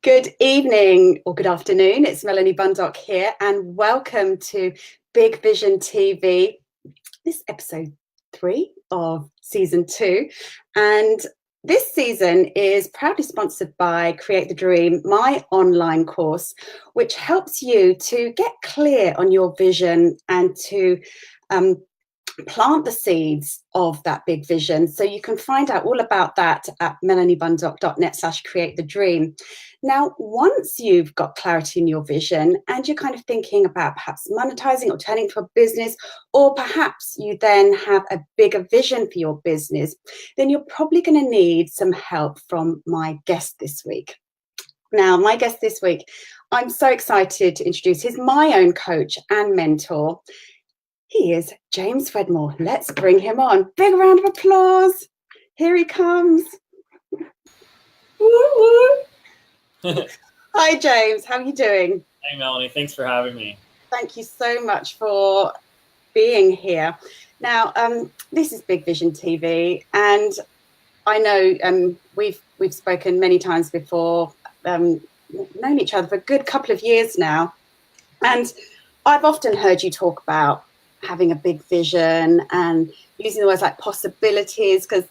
Good evening or good afternoon. It's Melanie Bundock here, and welcome to Big Vision TV. This is episode 3 of season 2, and this season is proudly sponsored by Create the Dream, my online course, which helps you to get clear on your vision and to plant the seeds of that big vision. So you can find out all about that at melaniebundock.net/create the dream. Now, once you've got clarity in your vision and you're kind of thinking about perhaps monetizing or turning to a business, or perhaps you then have a bigger vision for your business, then you're probably going to need some help from my guest this week. Now, my guest this week, I'm so excited to introduce. He's my own coach and mentor. He is James Wedmore. Let's bring him on. Big round of applause. Here he comes. Hi, James. How are you doing? Hey, Melanie. Thanks for having me. Thank you so much for being here. Now, this is Big Vision TV, and I know we've spoken many times before, known each other for a good couple of years now, and I've often heard you talk about having a big vision and using the words like possibilities, because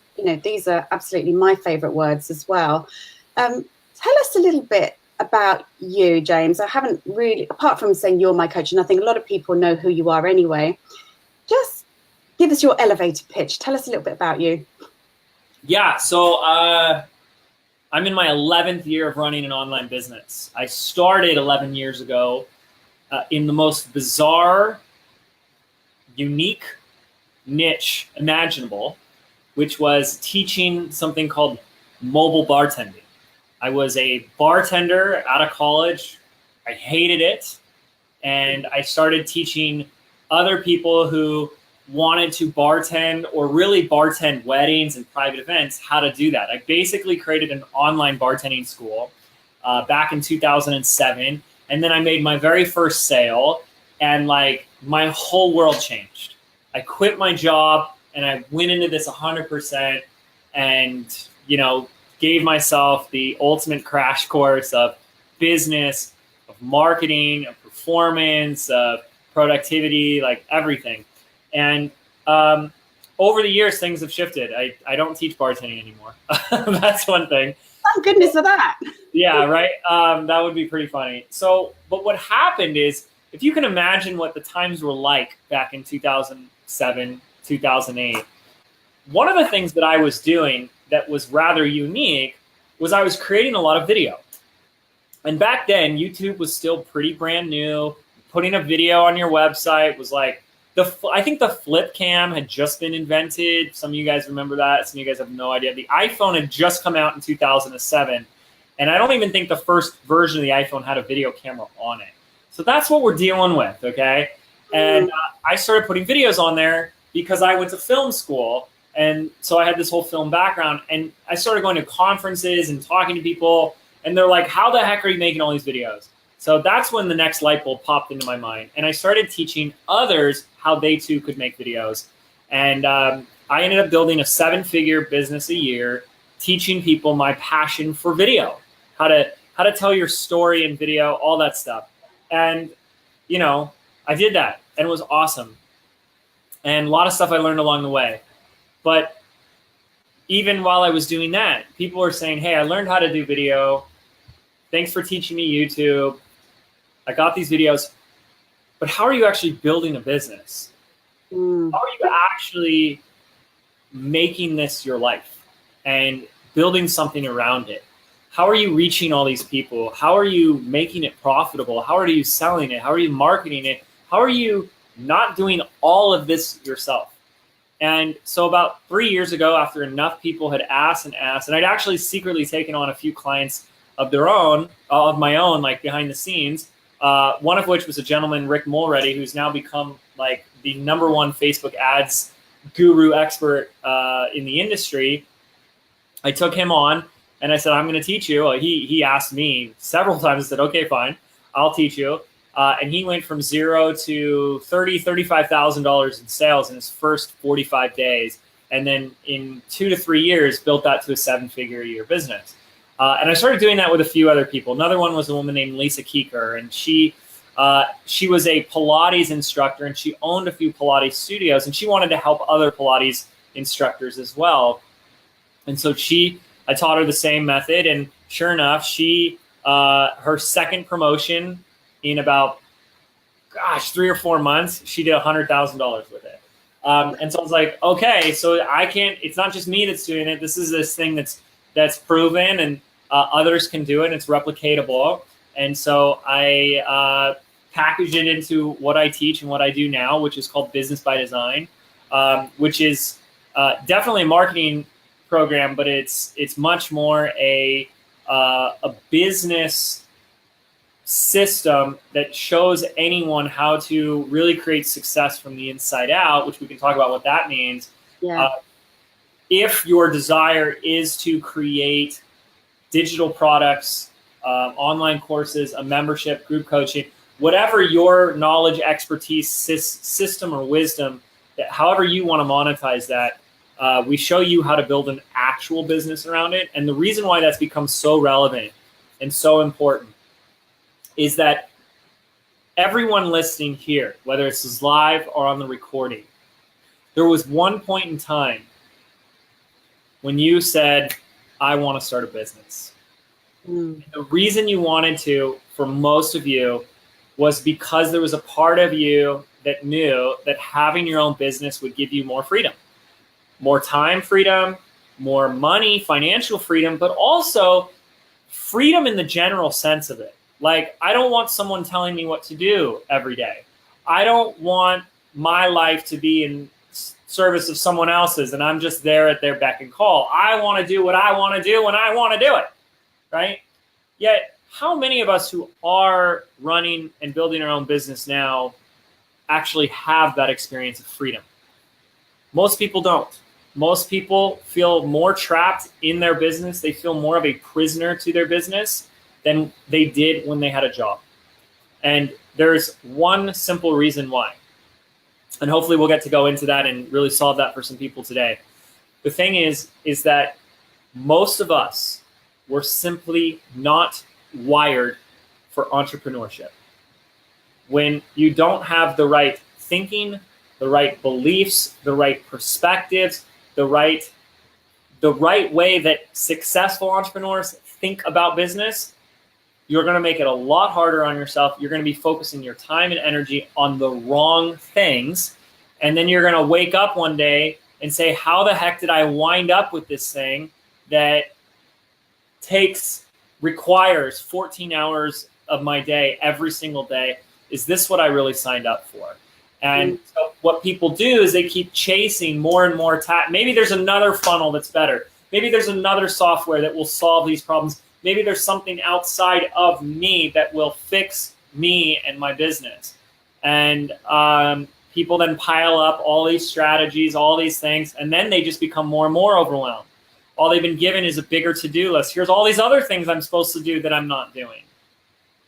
these are absolutely my favorite words as well. Tell us a little bit about you, James. I haven't really, apart from saying you're my coach, and I think a lot of people know who you are anyway, just give us your elevator pitch. Tell us a little bit about you. Yeah, so I'm in my 11th year of running an online business. I started 11 years ago in the most bizarre, unique niche imaginable, which was teaching something called mobile bartending. I was a bartender out of college. I hated it. And I started teaching other people who wanted to bartend or really bartend weddings and private events how to do that. I basically created an online bartending school back in 2007. And then I made my very first sale, and my whole world changed. I quit my job and I went into this 100% and, gave myself the ultimate crash course of business, of marketing, of performance, of productivity, like everything. And over the years, things have shifted. I don't teach bartending anymore. That's one thing. Thank goodness for that. Yeah, right. That would be pretty funny. But what happened is, if you can imagine what the times were like back in 2007, 2008, one of the things that I was doing that was rather unique was I was creating a lot of video. And back then, YouTube was still pretty brand new. Putting a video on your website was like, I think the flip cam had just been invented. Some of you guys remember that. Some of you guys have no idea. The iPhone had just come out in 2007. And I don't even think the first version of the iPhone had a video camera on it. So that's what we're dealing with, okay? And I started putting videos on there because I went to film school. And so I had this whole film background. And I started going to conferences and talking to people. And they're like, how the heck are you making all these videos? So that's when the next light bulb popped into my mind. And I started teaching others how they too could make videos. And I ended up building a 7-figure business a year, teaching people my passion for video, how to tell your story in video, all that stuff. And, I did that, and it was awesome. And a lot of stuff I learned along the way. But even while I was doing that, people were saying, hey, I learned how to do video. Thanks for teaching me YouTube. I got these videos. But how are you actually building a business? How are you actually making this your life and building something around it? How are you reaching all these people? How are you making it profitable? How are you selling it? How are you marketing it? How are you not doing all of this yourself? And so about 3 years ago, after enough people had asked, and I'd actually secretly taken on a few clients of my own, like behind the scenes, one of which was a gentleman, Mulready, who's now become like the #1 Facebook ads guru expert in the industry. I took him on and I said, I'm going to teach you. He asked me several times. I said, okay, fine, I'll teach you. And he went from zero to $35,000 in sales in his first 45 days. And then in 2 to 3 years, built that to a 7-figure a year business. And I started doing that with a few other people. Another one was a woman named Lisa Keeker, and she was a Pilates instructor, and she owned a few Pilates studios, and she wanted to help other Pilates instructors as well. And so I taught her the same method, and sure enough, her second promotion in about, 3 or 4 months, she did $100,000 with it. And so I was like, okay, so it's not just me that's doing it. This is this thing that's proven, and others can do it, and it's replicatable. And so I packaged it into what I teach and what I do now, which is called Business by Design, which is definitely a marketing program, but it's much more a business system that shows anyone how to really create success from the inside out, which we can talk about what that means. Yeah. If your desire is to create digital products, online courses, a membership, group coaching, whatever your knowledge, expertise, system, or wisdom, however you want to monetize that, we show you how to build an actual business around it. And the reason why that's become so relevant and so important is that everyone listening here, whether it's live or on the recording, there was one point in time when you said, I want to start a business. The reason you wanted to, for most of you, was because there was a part of you that knew that having your own business would give you more freedom, more time freedom, more money, financial freedom, but also freedom in the general sense of it. Like, I don't want someone telling me what to do every day. I don't want my life to be in service of someone else's and I'm just there at their beck and call. I want to do what I want to do when I want to do it, right? Yet, how many of us who are running and building our own business now actually have that experience of freedom? Most people don't. Most people feel more trapped in their business. They feel more of a prisoner to their business than they did when they had a job. And there's one simple reason why. And hopefully we'll get to go into that and really solve that for some people today. The thing is that most of us were simply not wired for entrepreneurship. When you don't have the right thinking, the right beliefs, the right perspectives, the right way that successful entrepreneurs think about business, you're going to make it a lot harder on yourself. You're going to be focusing your time and energy on the wrong things. And then you're going to wake up one day and say, how the heck did I wind up with this thing that requires 14 hours of my day every single day? Is this what I really signed up for? And so what people do is they keep chasing more and more. Maybe there's another funnel that's better. Maybe there's another software that will solve these problems. Maybe there's something outside of me that will fix me and my business. And people then pile up all these strategies, all these things, and then they just become more and more overwhelmed. All they've been given is a bigger to-do list. Here's all these other things I'm supposed to do that I'm not doing.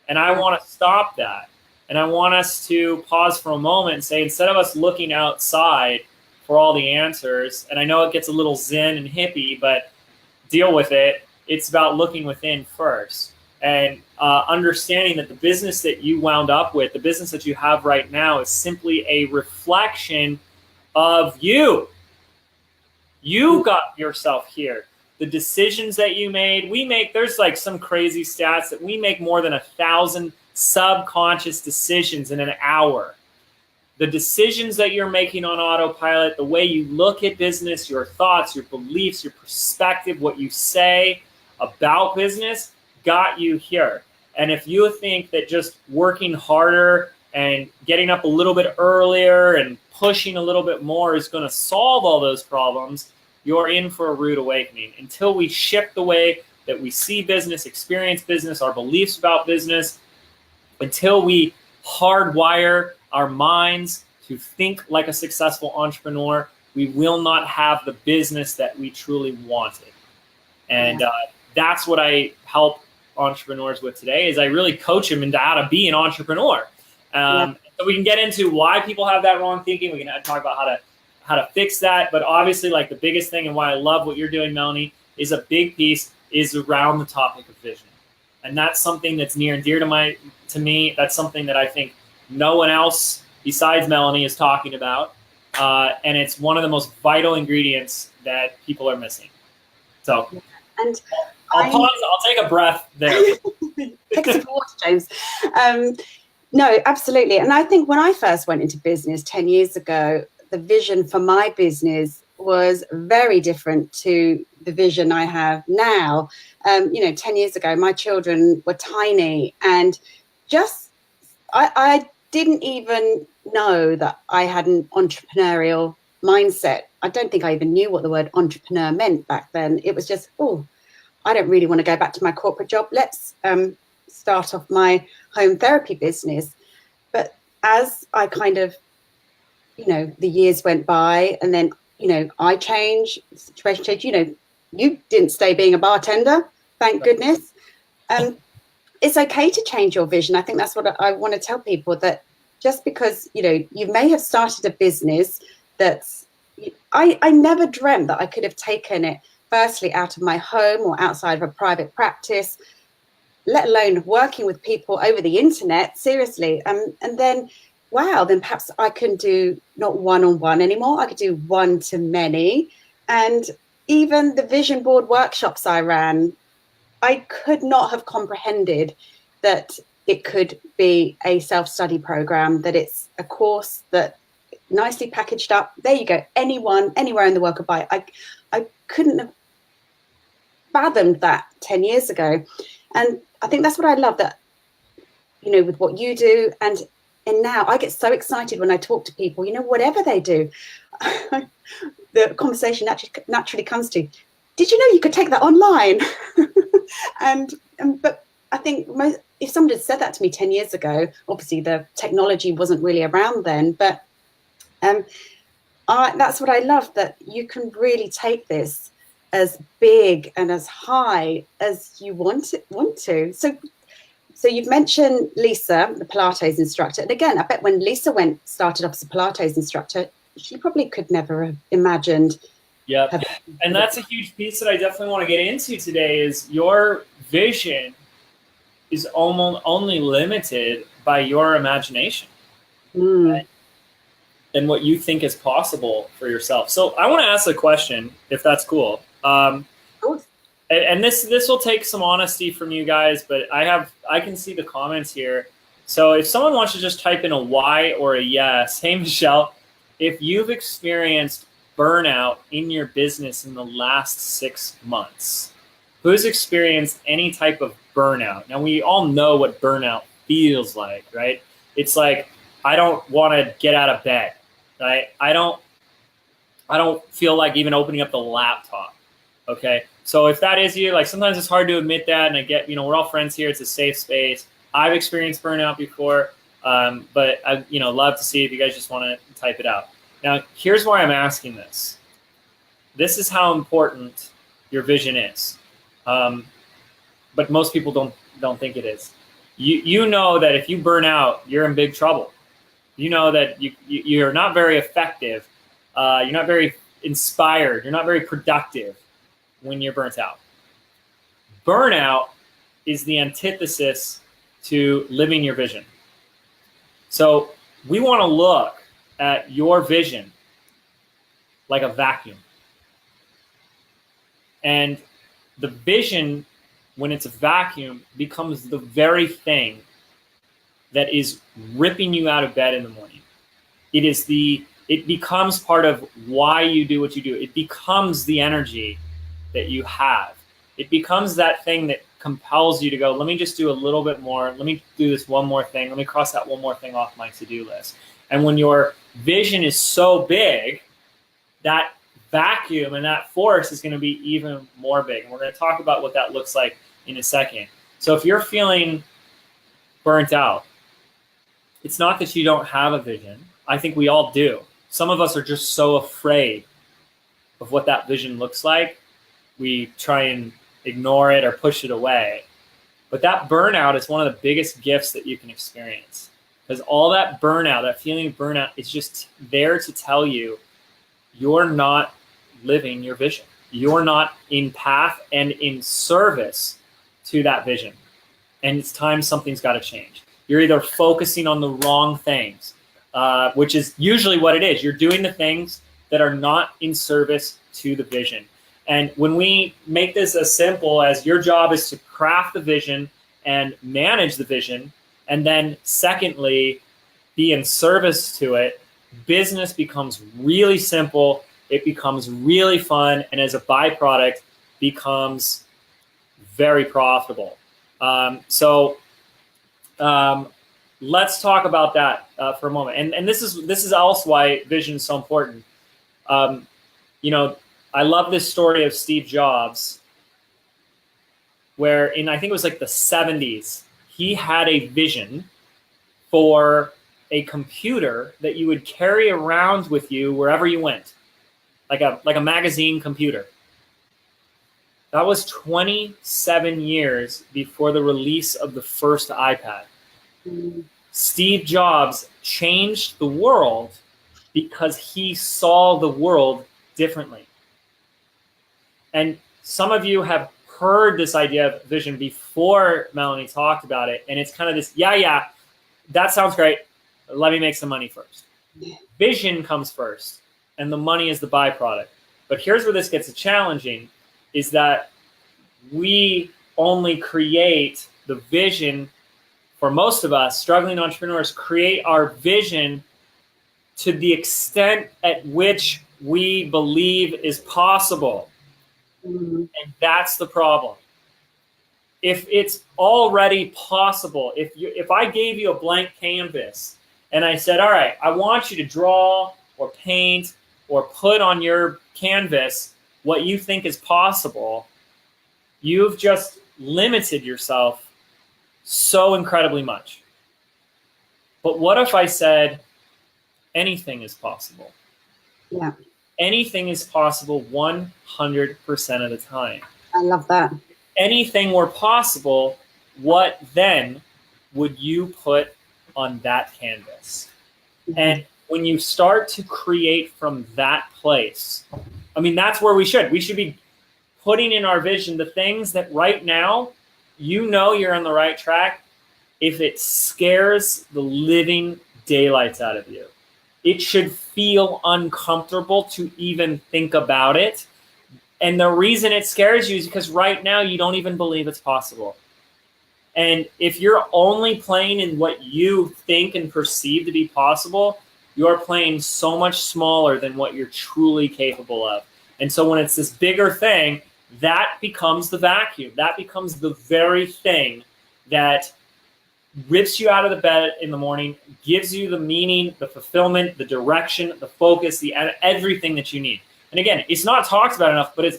And I want to stop that. And I want us to pause for a moment and say, instead of us looking outside for all the answers, and I know it gets a little zen and hippie, but deal with it. It's about looking within first and understanding that the business that you wound up with, the business that you have right now, is simply a reflection of you. You got yourself here. The decisions that you made, there's like some crazy stats that we make more than 1,000 subconscious decisions in an hour. The decisions that you're making on autopilot, the way you look at business, your thoughts, your beliefs, your perspective, what you say about business got you here. And if you think that just working harder and getting up a little bit earlier and pushing a little bit more is going to solve all those problems, you're in for a rude awakening. Until we shift the way that we see business, experience business, our beliefs about business, until we hardwire our minds to think like a successful entrepreneur, we will not have the business that we truly wanted. And that's what I help entrepreneurs with today, is I really coach them into how to be an entrepreneur. So we can get into why people have that wrong thinking. We can talk about how to fix that. But obviously, like, the biggest thing and why I love what you're doing, Melanie, is a big piece is around the topic of vision. And that's something that's near and dear to me. That's something that I think no one else besides Melanie is talking about. And it's one of the most vital ingredients that people are missing. So and I'll pause. I'll take a breath there. Take a sip of water, James. No, absolutely. And I think when I first went into business 10 years ago, the vision for my business was very different to the vision I have now. 10 years ago, my children were tiny, and I didn't even know that I had an entrepreneurial mindset. I don't think I even knew what the word entrepreneur meant back then. It was just, I don't really want to go back to my corporate job. Let's start off my home therapy business. But as I kind of, the years went by, and then, I changed, the situation changed. You didn't stay being a bartender, thank goodness. It's okay to change your vision. I think that's what I want to tell people, that just because, you may have started a business that's, I never dreamt that I could have taken it firstly out of my home or outside of a private practice, let alone working with people over the internet, seriously. And then, wow, then perhaps I can do not one-on-one anymore. I could do one-to-many. And even the vision board workshops I ran, I could not have comprehended that it could be a self-study program, that it's a course that nicely packaged up. There you go. Anyone, anywhere in the world could buy it. I couldn't have fathomed that 10 years ago. And I think that's what I love, that, with what you do. And now I get so excited when I talk to people, whatever they do, the conversation naturally comes to, did you know you could take that online? But I think if somebody had said that to me 10 years ago, obviously the technology wasn't really around then, but that's what I love, that you can really take this as big and as high as you want to. So you've mentioned Lisa, the Pilates instructor. And again, I bet when Lisa started off as a Pilates instructor, she probably could never have imagined. Yep. And that's a huge piece that I definitely want to get into today, is your vision is almost only limited by your imagination and what you think is possible for yourself. So I want to ask a question, if that's cool. And this will take some honesty from you guys, but I can see the comments here. So if someone wants to just type in a Y or a yes, hey Michelle, if you've experienced burnout in your business in the last 6 months, who's experienced any type of burnout? Now we all know what burnout feels like, right? It's like, I don't want to get out of bed, right? I don't feel like even opening up the laptop. Okay. So if that is you, like, sometimes it's hard to admit that. And I get, we're all friends here. It's a safe space. I've experienced burnout before. But I, love to see if you guys just want to type it out. Now, here's why I'm asking this. This is how important your vision is. But most people don't think it is. You know that if you burn out, you're in big trouble. You know that you're not very effective. You're not very inspired. You're not very productive when you're burnt out. Burnout is the antithesis to living your vision. So we want to look at your vision like a vacuum. And the vision, when it's a vacuum, becomes the very thing that is ripping you out of bed in the morning. It becomes part of why you do what you do. It becomes the energy that you have. It becomes that thing that compels you to go, let me just do a little bit more. Let me do this one more thing. Let me cross that one more thing off my to-do list. And when your vision is so big, that vacuum and that force is going to be even more big. And we're going to talk about what that looks like in a second. So if you're feeling burnt out, it's not that you don't have a vision. I think we all do. Some of us are just so afraid of what that vision looks like, we try and ignore it or push it away. But that burnout is one of the biggest gifts that you can experience, because all that burnout, that feeling of burnout, is just there to tell you you're not living your vision. you're not in path and in service to that vision. And it's time something's got to change. You're either focusing on the wrong things, which is usually what it is. You're doing the things that are not in service to the vision. And when we make this as simple as your job is to craft the vision and manage the vision, and then secondly, be in service to it, business becomes really simple. It becomes really fun. And as a byproduct, becomes very profitable. Let's talk about that for a moment. And this is also why vision is so important. I love this story of Steve Jobs, where I think it was like the 70s, he had a vision for a computer that you would carry around with you wherever you went, like a magazine computer. That was 27 years before the release of the first iPad. Steve Jobs changed the world because he saw the world differently. And some of you have heard this idea of vision before Melanie talked about it. And it's kind of this, yeah, that sounds great. Let me make some money first. Vision comes first, and the money is the byproduct. But here's where this gets challenging, is that we only create the vision. For most of us, struggling entrepreneurs, create our vision to the extent at which we believe is possible. And that's the problem. If it's already possible, if I gave you a blank canvas and I said, all right, I want you to draw or paint or put on your canvas what you think is possible, you've just limited yourself so incredibly much. But what if I said anything is possible? Yeah. Anything is possible 100% of the time. I love that. If anything were possible, what then would you put on that canvas? And when you start to create from that place, that's where we should be putting in our vision the things that right now, you're on the right track. If it scares the living daylights out of you, it should feel uncomfortable to even think about it. And the reason it scares you is because right now you don't even believe it's possible. And if you're only playing in what you think and perceive to be possible, you're playing so much smaller than what you're truly capable of. And so when it's this bigger thing, that becomes the vacuum. That becomes the very thing that rips you out of the bed in the morning, gives you the meaning, the fulfillment, the direction, the focus, everything that you need. And again, it's not talked about enough, but it's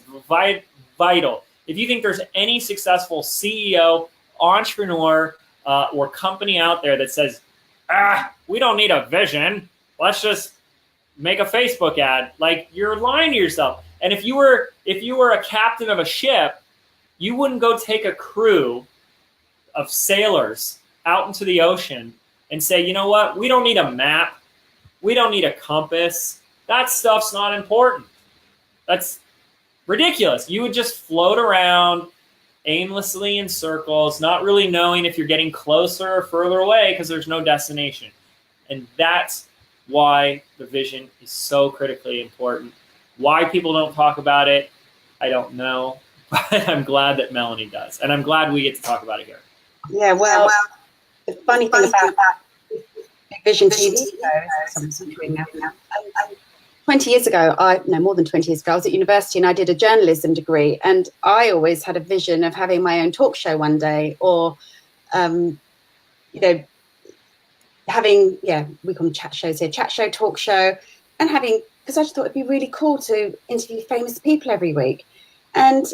vital. If you think there's any successful CEO, entrepreneur, or company out there that says, we don't need a vision, let's just make a Facebook ad, like, you're lying to yourself. And if you were a captain of a ship, you wouldn't go take a crew of sailors out into the ocean and say, you know what, we don't need a map, we don't need a compass, that stuff's not important. That's ridiculous. You would just float around aimlessly in circles, not really knowing if you're getting closer or further away because there's no destination. And that's why the vision is so critically important. Why people don't talk about it, I don't know, but I'm glad that Melanie does. And I'm glad we get to talk about it here. Yeah, well, the funny thing about that Vision TV show, 20 years ago, more than 20 years ago, I was at university and I did a journalism degree, and I always had a vision of having my own talk show one day, or, having, we call them chat shows here, chat show, talk show, and having, because I just thought it'd be really cool to interview famous people every week. And,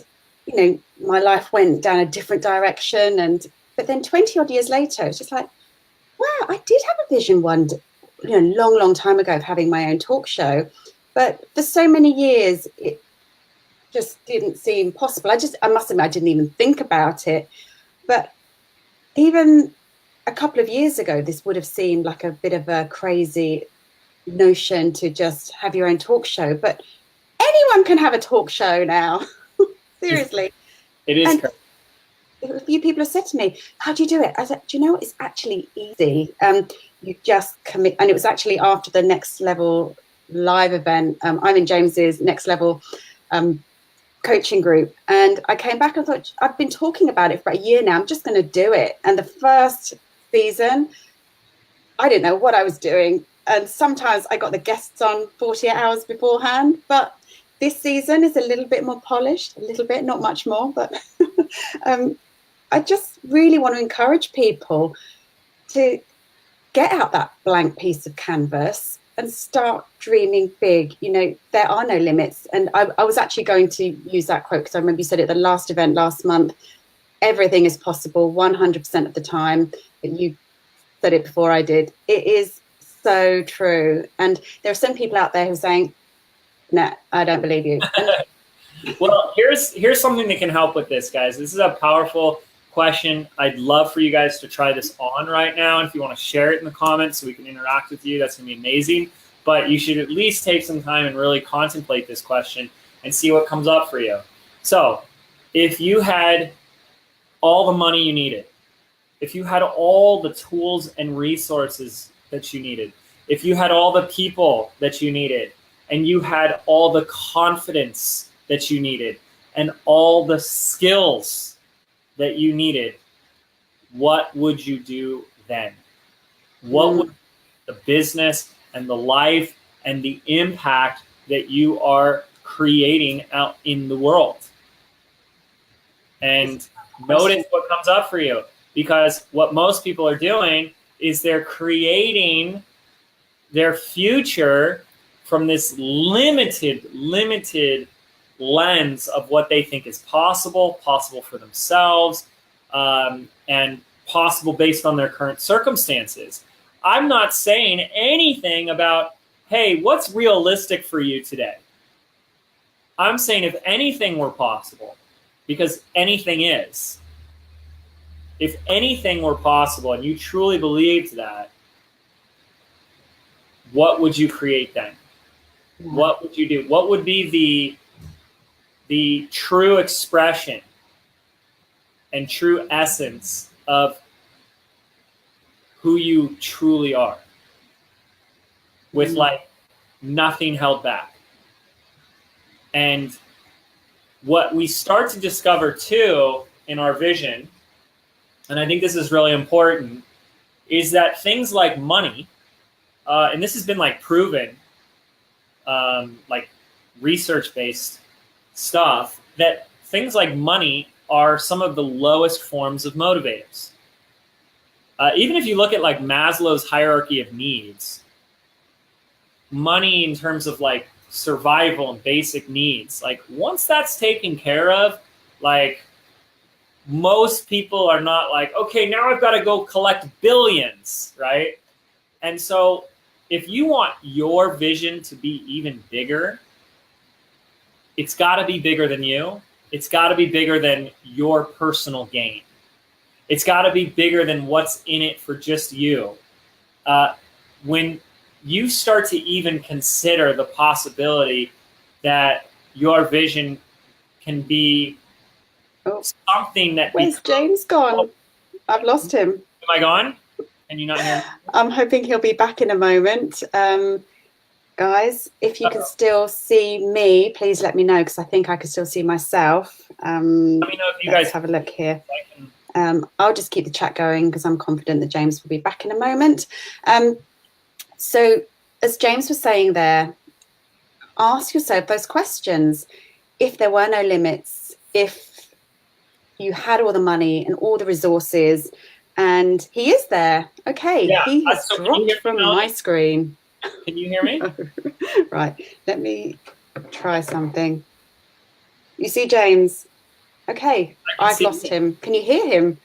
my life went down a different direction, but then 20 odd years later, it's just like, wow, I did have a vision one day, long time ago, of having my own talk show, but for so many years it just didn't seem possible. I must admit, I didn't even think about it. But even a couple of years ago, this would have seemed like a bit of a crazy notion to just have your own talk show. But anyone can have a talk show now. Seriously. It is crazy. A few people have said to me, how do you do it? I said, do you know what? It's actually easy. You just commit. And it was actually after the Next Level live event. I'm in James's Next Level coaching group. And I came back and thought, I've been talking about it for a year now. I'm just going to do it. And the first season, I didn't know what I was doing. And sometimes I got the guests on 48 hours beforehand. But this season is a little bit more polished, a little bit, not much more. But I just really want to encourage people to get out that blank piece of canvas and start dreaming big. You know, there are no limits. And I was actually going to use that quote because I remember you said it at the last event last month. Everything is possible 100% of the time. And you said it before I did. It is so true. And there are some people out there who are saying, no, I don't believe you. Well, here's something that can help with this, guys. This is a powerful question. I'd love for you guys to try this on right now. And if you want to share it in the comments so we can interact with you, that's going to be amazing. But you should at least take some time and really contemplate this question and see what comes up for you. So if you had all the money you needed, if you had all the tools and resources that you needed, if you had all the people that you needed, and you had all the confidence that you needed, and all the skills that you needed, what would you do then? What would the business and the life and the impact that you are creating out in the world? And notice what comes up for you, because what most people are doing is they're creating their future from this limited lens of what they think is possible for themselves, and possible based on their current circumstances. I'm not saying anything about, hey, what's realistic for you today? I'm saying if anything were possible, because anything is. If anything were possible and you truly believed that, what would you create then? What would you do? What would be the true expression and true essence of who you truly are, with like nothing held back? And what we start to discover too in our vision, and I think this is really important, is that things like money, and this has been like proven, like research-based stuff, that things like money are some of the lowest forms of motivators. Even if you look at like Maslow's hierarchy of needs, money in terms of like survival and basic needs, like once that's taken care of, like most people are not like, okay, now I've got to go collect billions, right? And so if you want your vision to be even bigger, it's got to be bigger than you. It's got to be bigger than your personal gain. It's got to be bigger than what's in it for just you. When you start to even consider the possibility that your vision can be something that... Where's James gone? I've lost him. Am I gone? Can you not hear me? I'm hoping he'll be back in a moment. Guys, if you can still see me, please let me know, because I think I can still see myself. Let me know if you guys have a look here. I'll just keep the chat going because I'm confident that James will be back in a moment. So as James was saying there, ask yourself those questions. If there were no limits, if you had all the money and all the resources, and he is there. Okay, yeah, he has dropped from my screen. Can you hear me? Right, let me try something. You see James? Okay, I've lost him. Can you hear him?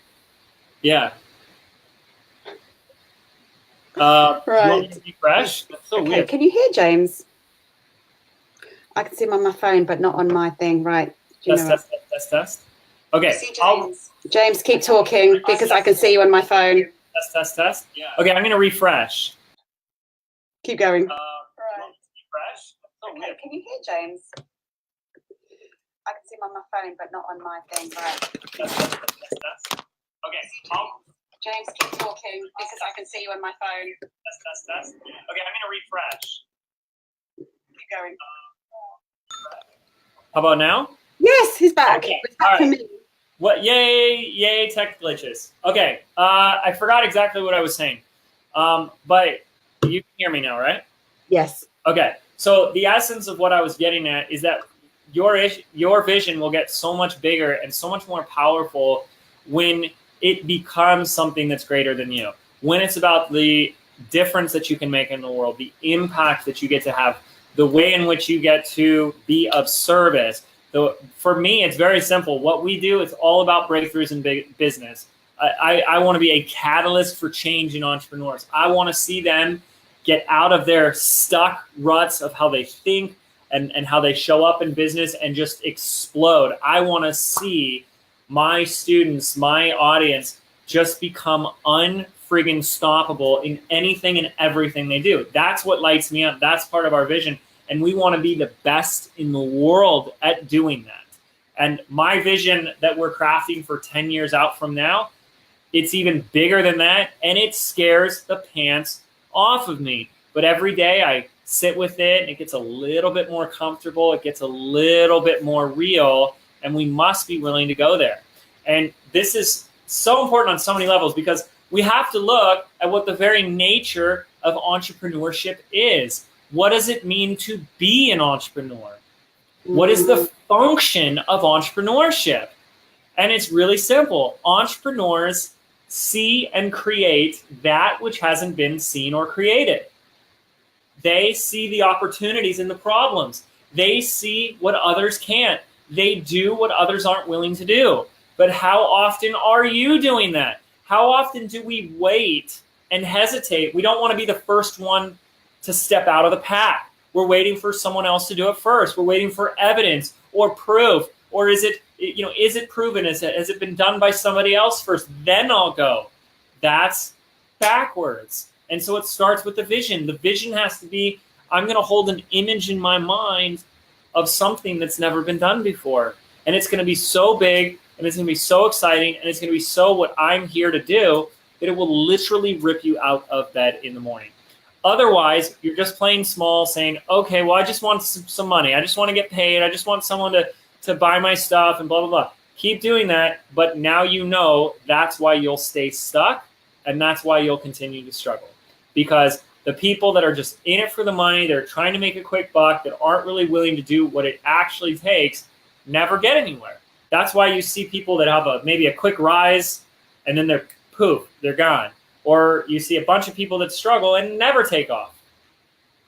Yeah. Right. You want me to refresh? That's so weird. Can you hear James? I can see him on my phone, but not on my thing. Right. Test. Okay. James, keep talking because I can see you on my phone. Test. Yeah. Okay, I'm going to refresh. Keep going. Refresh. That's so Okay, can you hear James? I can see him on my phone, but not on my thing. Right. Okay. James, keep talking because I can see you on my phone. Test. Okay, I'm gonna refresh. Keep going. How about now? Yes, he's back. Okay. He's back All for right. me. What? Yay! Tech glitches. Okay. I forgot exactly what I was saying. But you can hear me now, right? Yes. Okay. So the essence of what I was getting at is that your vision will get so much bigger and so much more powerful when it becomes something that's greater than you. When it's about the difference that you can make in the world, the impact that you get to have, the way in which you get to be of service. For me, it's very simple. What we do is all about breakthroughs in business. I want to be a catalyst for change in entrepreneurs. I want to see them get out of their stuck ruts of how they think and how they show up in business and just explode. I want to see my students, my audience, just become unfriggin' stoppable in anything and everything they do. That's what lights me up. That's part of our vision. And we want to be the best in the world at doing that. And my vision that we're crafting for 10 years out from now, it's even bigger than that. And it scares the pants off of me. But every day I sit with it and it gets a little bit more comfortable. It gets a little bit more real. And we must be willing to go there. And this is so important on so many levels because we have to look at what the very nature of entrepreneurship is. What does it mean to be an entrepreneur? What is the function of entrepreneurship? And it's really simple. Entrepreneurs see and create that which hasn't been seen or created. They see the opportunities and the problems. They see what others can't. They do what others aren't willing to do. But how often are you doing that? How often do we wait and hesitate? We don't want to be the first one to step out of the pack. We're waiting for someone else to do it first. We're waiting for evidence or proof. Or is it proven? Has it been done by somebody else first? Then I'll go. That's backwards. And so it starts with the vision. The vision has to be, I'm going to hold an image in my mind of something that's never been done before. And it's going to be so big, and it's going to be so exciting, and it's going to be so what I'm here to do that it will literally rip you out of bed in the morning. Otherwise, you're just playing small, saying, okay, well, I just want some money. I just want to get paid. I just want someone to buy my stuff and blah, blah, blah. Keep doing that, but now you know that's why you'll stay stuck, and that's why you'll continue to struggle. Because the people that are just in it for the money, they're trying to make a quick buck, that aren't really willing to do what it actually takes, never get anywhere. That's why you see people that have maybe a quick rise, and then they're poof, they're gone. Or you see a bunch of people that struggle and never take off.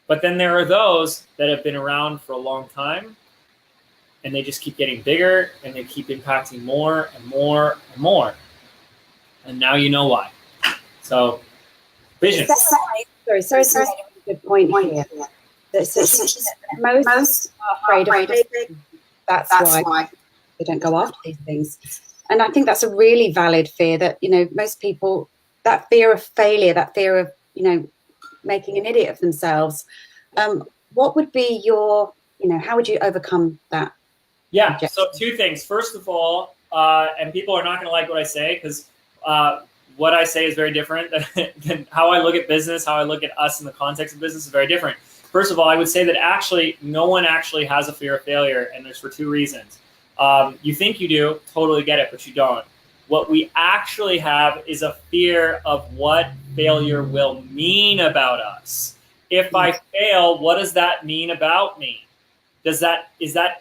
But then there are those that have been around for a long time, and they just keep getting bigger, and they keep impacting more and more and more. And now you know why. So, vision. Sorry. Good point here. Most are afraid of failure. That's why they don't go after these things. And I think that's a really valid fear that, most people, that fear of failure, that fear of, making an idiot of themselves. What would be your, how would you overcome that? Yeah, so two things. First of all, and people are not going to like what I say because what I say is very different than how I look at business, how I look at us in the context of business is very different. First of all, I would say that actually no one actually has a fear of failure, and there's for two reasons. You think you do, totally get it, but you don't. What we actually have is a fear of what failure will mean about us. If I fail, what does that mean about me? Is that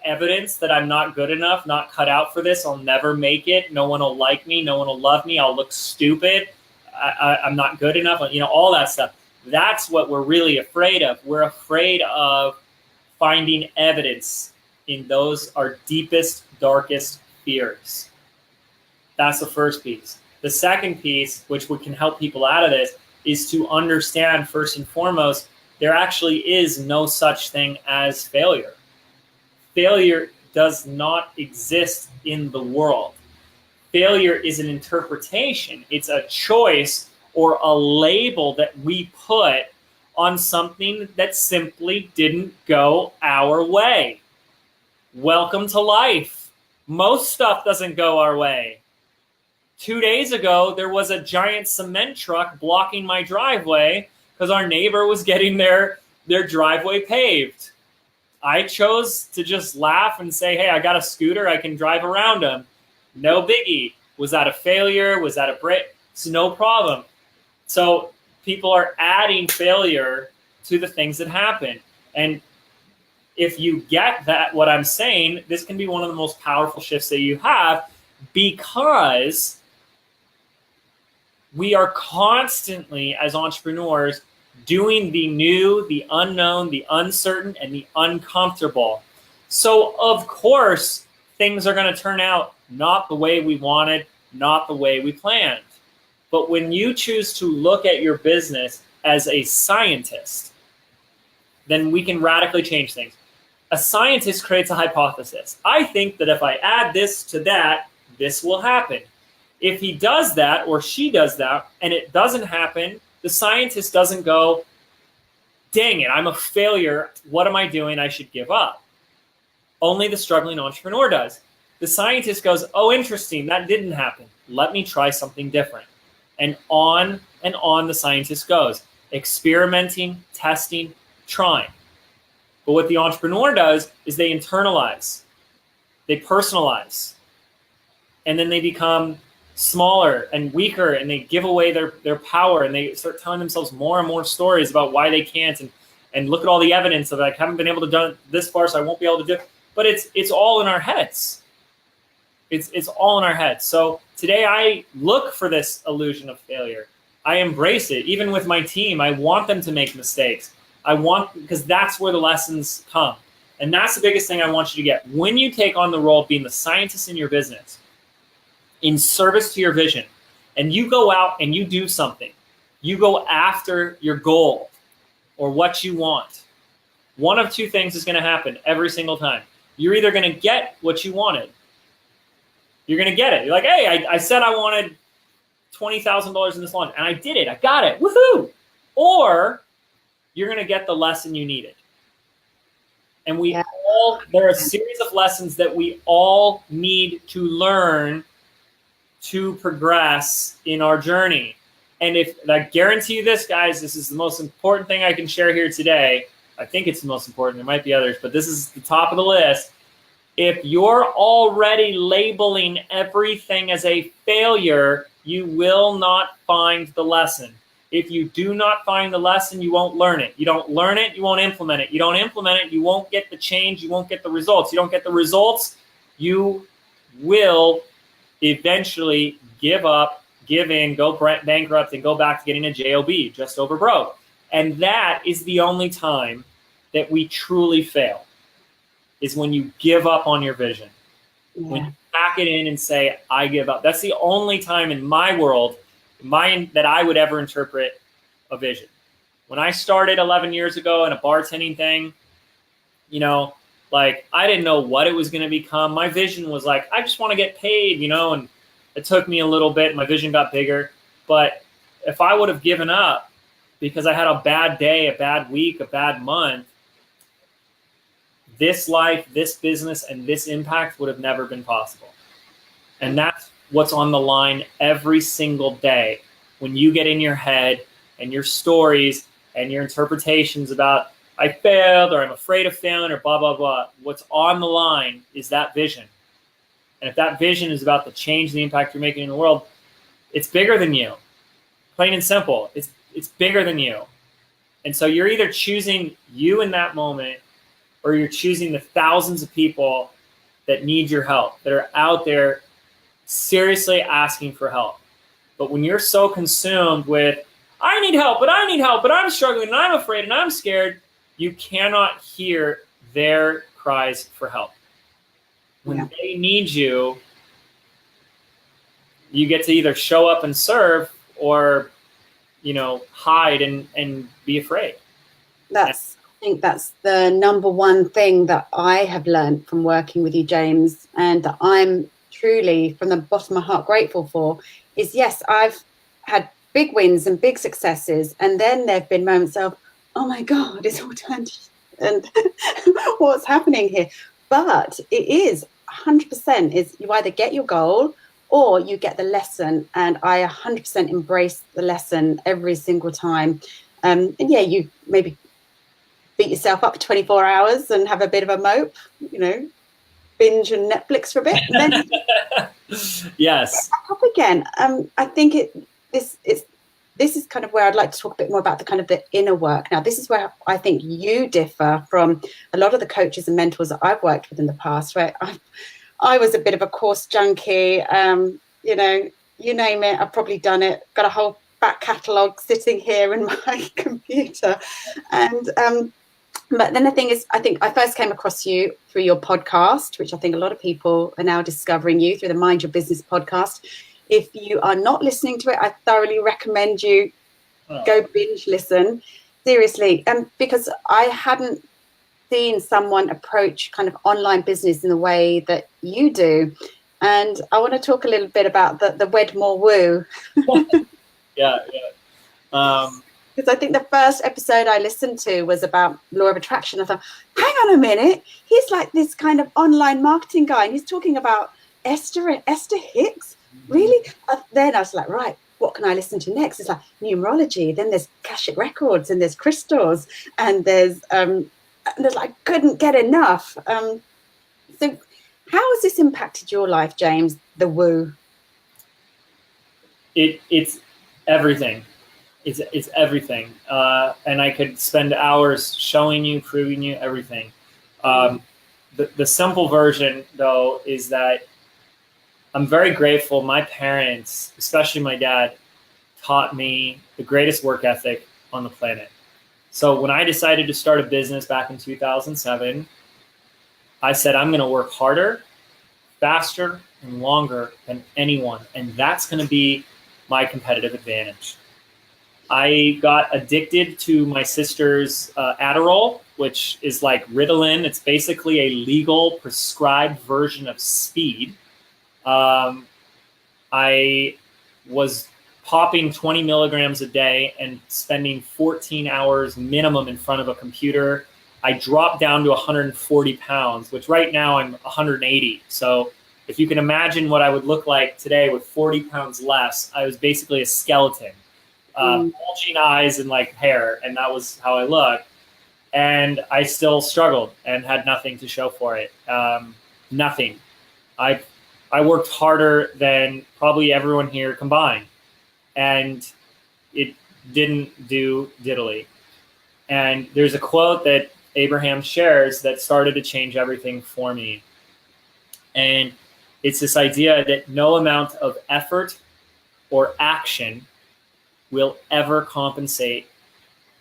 evidence that I'm not good enough, not cut out for this? I'll never make it. No one will like me. No one will love me. I'll look stupid. I'm not good enough. All that stuff. That's what we're really afraid of. We're afraid of finding evidence in those our deepest, darkest fears. That's the first piece. The second piece, which can help people out of this, is to understand first and foremost, there actually is no such thing as failure. Failure does not exist in the world. Failure is an interpretation. It's a choice or a label that we put on something that simply didn't go our way. Welcome to life. Most stuff doesn't go our way. 2 days ago, there was a giant cement truck blocking my driveway because our neighbor was getting their driveway paved. I chose to just laugh and say, hey, I got a scooter, I can drive around them. No biggie. Was that a failure? Was that a break? It's no problem. So people are adding failure to the things that happen. And if you get that, what I'm saying, this can be one of the most powerful shifts that you have, because we are constantly, as entrepreneurs, doing the new, the unknown, the uncertain, and the uncomfortable. So, of course, things are going to turn out not the way we wanted, not the way we planned. But when you choose to look at your business as a scientist, then we can radically change things. A scientist creates a hypothesis. I think that if I add this to that, this will happen. If he does that or she does that and it doesn't happen, the scientist doesn't go, dang it, I'm a failure. What am I doing? I should give up. Only the struggling entrepreneur does. The scientist goes, oh, interesting, that didn't happen. Let me try something different. And on the scientist goes, experimenting, testing, trying. But what the entrepreneur does is they internalize, they personalize, and then they become smaller and weaker, and they give away their power, and they start telling themselves more and more stories about why they can't, and look at all the evidence of it. I haven't been able to do this far, so I won't be able to do it. But it's all in our heads. It's all in our heads. So today I look for this illusion of failure. I embrace it. Even with my team, I want them to make mistakes. Because that's where the lessons come. And that's the biggest thing I want you to get. When you take on the role of being the scientist in your business, in service to your vision, and you go out and you do something, you go after your goal or what you want, one of two things is going to happen every single time. You're either going to get what you wanted. You're going to get it. You're like, hey, I said I wanted $20,000 in this launch, and I did it. I got it. Woohoo! Or you're going to get the lesson you needed. And there are a series of lessons that we all need to learn to progress in our journey. And I guarantee you this, guys, this is the most important thing I can share here today. I think it's the most important. There might be others, but this is the top of the list. If you're already labeling everything as a failure, you will not find the lesson. If you do not find the lesson, you won't learn it. You don't learn it, you won't implement it. You don't implement it, you won't get the change, you won't get the results. You don't get the results, you will eventually give up, give in, go bankrupt, and go back to getting a JOB, just over broke. And that is the only time that we truly fail, is when you give up on your vision. Yeah. When you pack it in and say, I give up. That's the only time in my world that I would ever interpret a vision. When I started 11 years ago in a bartending thing, I didn't know what it was going to become. My vision was like, I just want to get paid, and it took me a little bit. My vision got bigger. But if I would have given up because I had a bad day, a bad week, a bad month, this life, this business, and this impact would have never been possible. And that's what's on the line every single day when you get in your head and your stories and your interpretations about I failed or I'm afraid of failing or blah, blah, blah. What's on the line is that vision. And if that vision is about the change, the impact you're making in the world, it's bigger than you. Plain and simple. It's bigger than you. And so you're either choosing you in that moment, or you're choosing the thousands of people that need your help, that are out there seriously asking for help. But when you're so consumed with, I need help, but I'm struggling, and I'm afraid, and I'm scared, you cannot hear their cries for help. When they need you, you get to either show up and serve or, hide and be afraid. I think that's the number one thing that I have learned from working with you, James, and that I'm truly, from the bottom of my heart, grateful for, is yes, I've had big wins and big successes, and then there have been moments of, oh my God, it's all turned and what's happening here? But it is 100% is you either get your goal or you get the lesson. And I 100% embrace the lesson every single time. And yeah, you maybe beat yourself up 24 hours and have a bit of a mope, binge and Netflix for a bit, and then Yes. back up again. I think this is kind of where I'd like to talk a bit more about the kind of the inner work. Now, this is where I think you differ from a lot of the coaches and mentors that I've worked with in the past, where I was a bit of a course junkie. You name it, I've probably done it. Got a whole back catalogue sitting here in my computer, and but then the thing is, I think I first came across you through your podcast, which I think a lot of people are now discovering you through the Mind Your Business podcast. If you are not listening to it, I thoroughly recommend you go binge listen. Seriously, because I hadn't seen someone approach kind of online business in the way that you do. And I want to talk a little bit about the Wedmore woo. Yeah. Because I think the first episode I listened to was about law of attraction. I thought, hang on a minute, he's like this kind of online marketing guy, and he's talking about Esther Hicks. Really? Then I was like, right, what can I listen to next? It's like numerology. Then there's Akashic records, and there's crystals, and there's like I couldn't get enough. So, how has this impacted your life, James? The woo. It's everything. It's everything, and I could spend hours showing you, proving you everything. The simple version, though, is that I'm very grateful. My parents, especially my dad, taught me the greatest work ethic on the planet. So when I decided to start a business back in 2007, I said, I'm going to work harder, faster, and longer than anyone. And that's going to be my competitive advantage. I got addicted to my sister's Adderall, which is like Ritalin. It's basically a legal prescribed version of speed. I was popping 20 milligrams a day and spending 14 hours minimum in front of a computer. I dropped down to 140 pounds, which right now I'm 180. So if you can imagine what I would look like today with 40 pounds less, I was basically a skeleton. Bulging eyes and like hair, and that was how I looked. And I still struggled and had nothing to show for it. Nothing. I worked harder than probably everyone here combined, and it didn't do diddly. And there's a quote that Abraham shares that started to change everything for me. And it's this idea that no amount of effort or action will ever compensate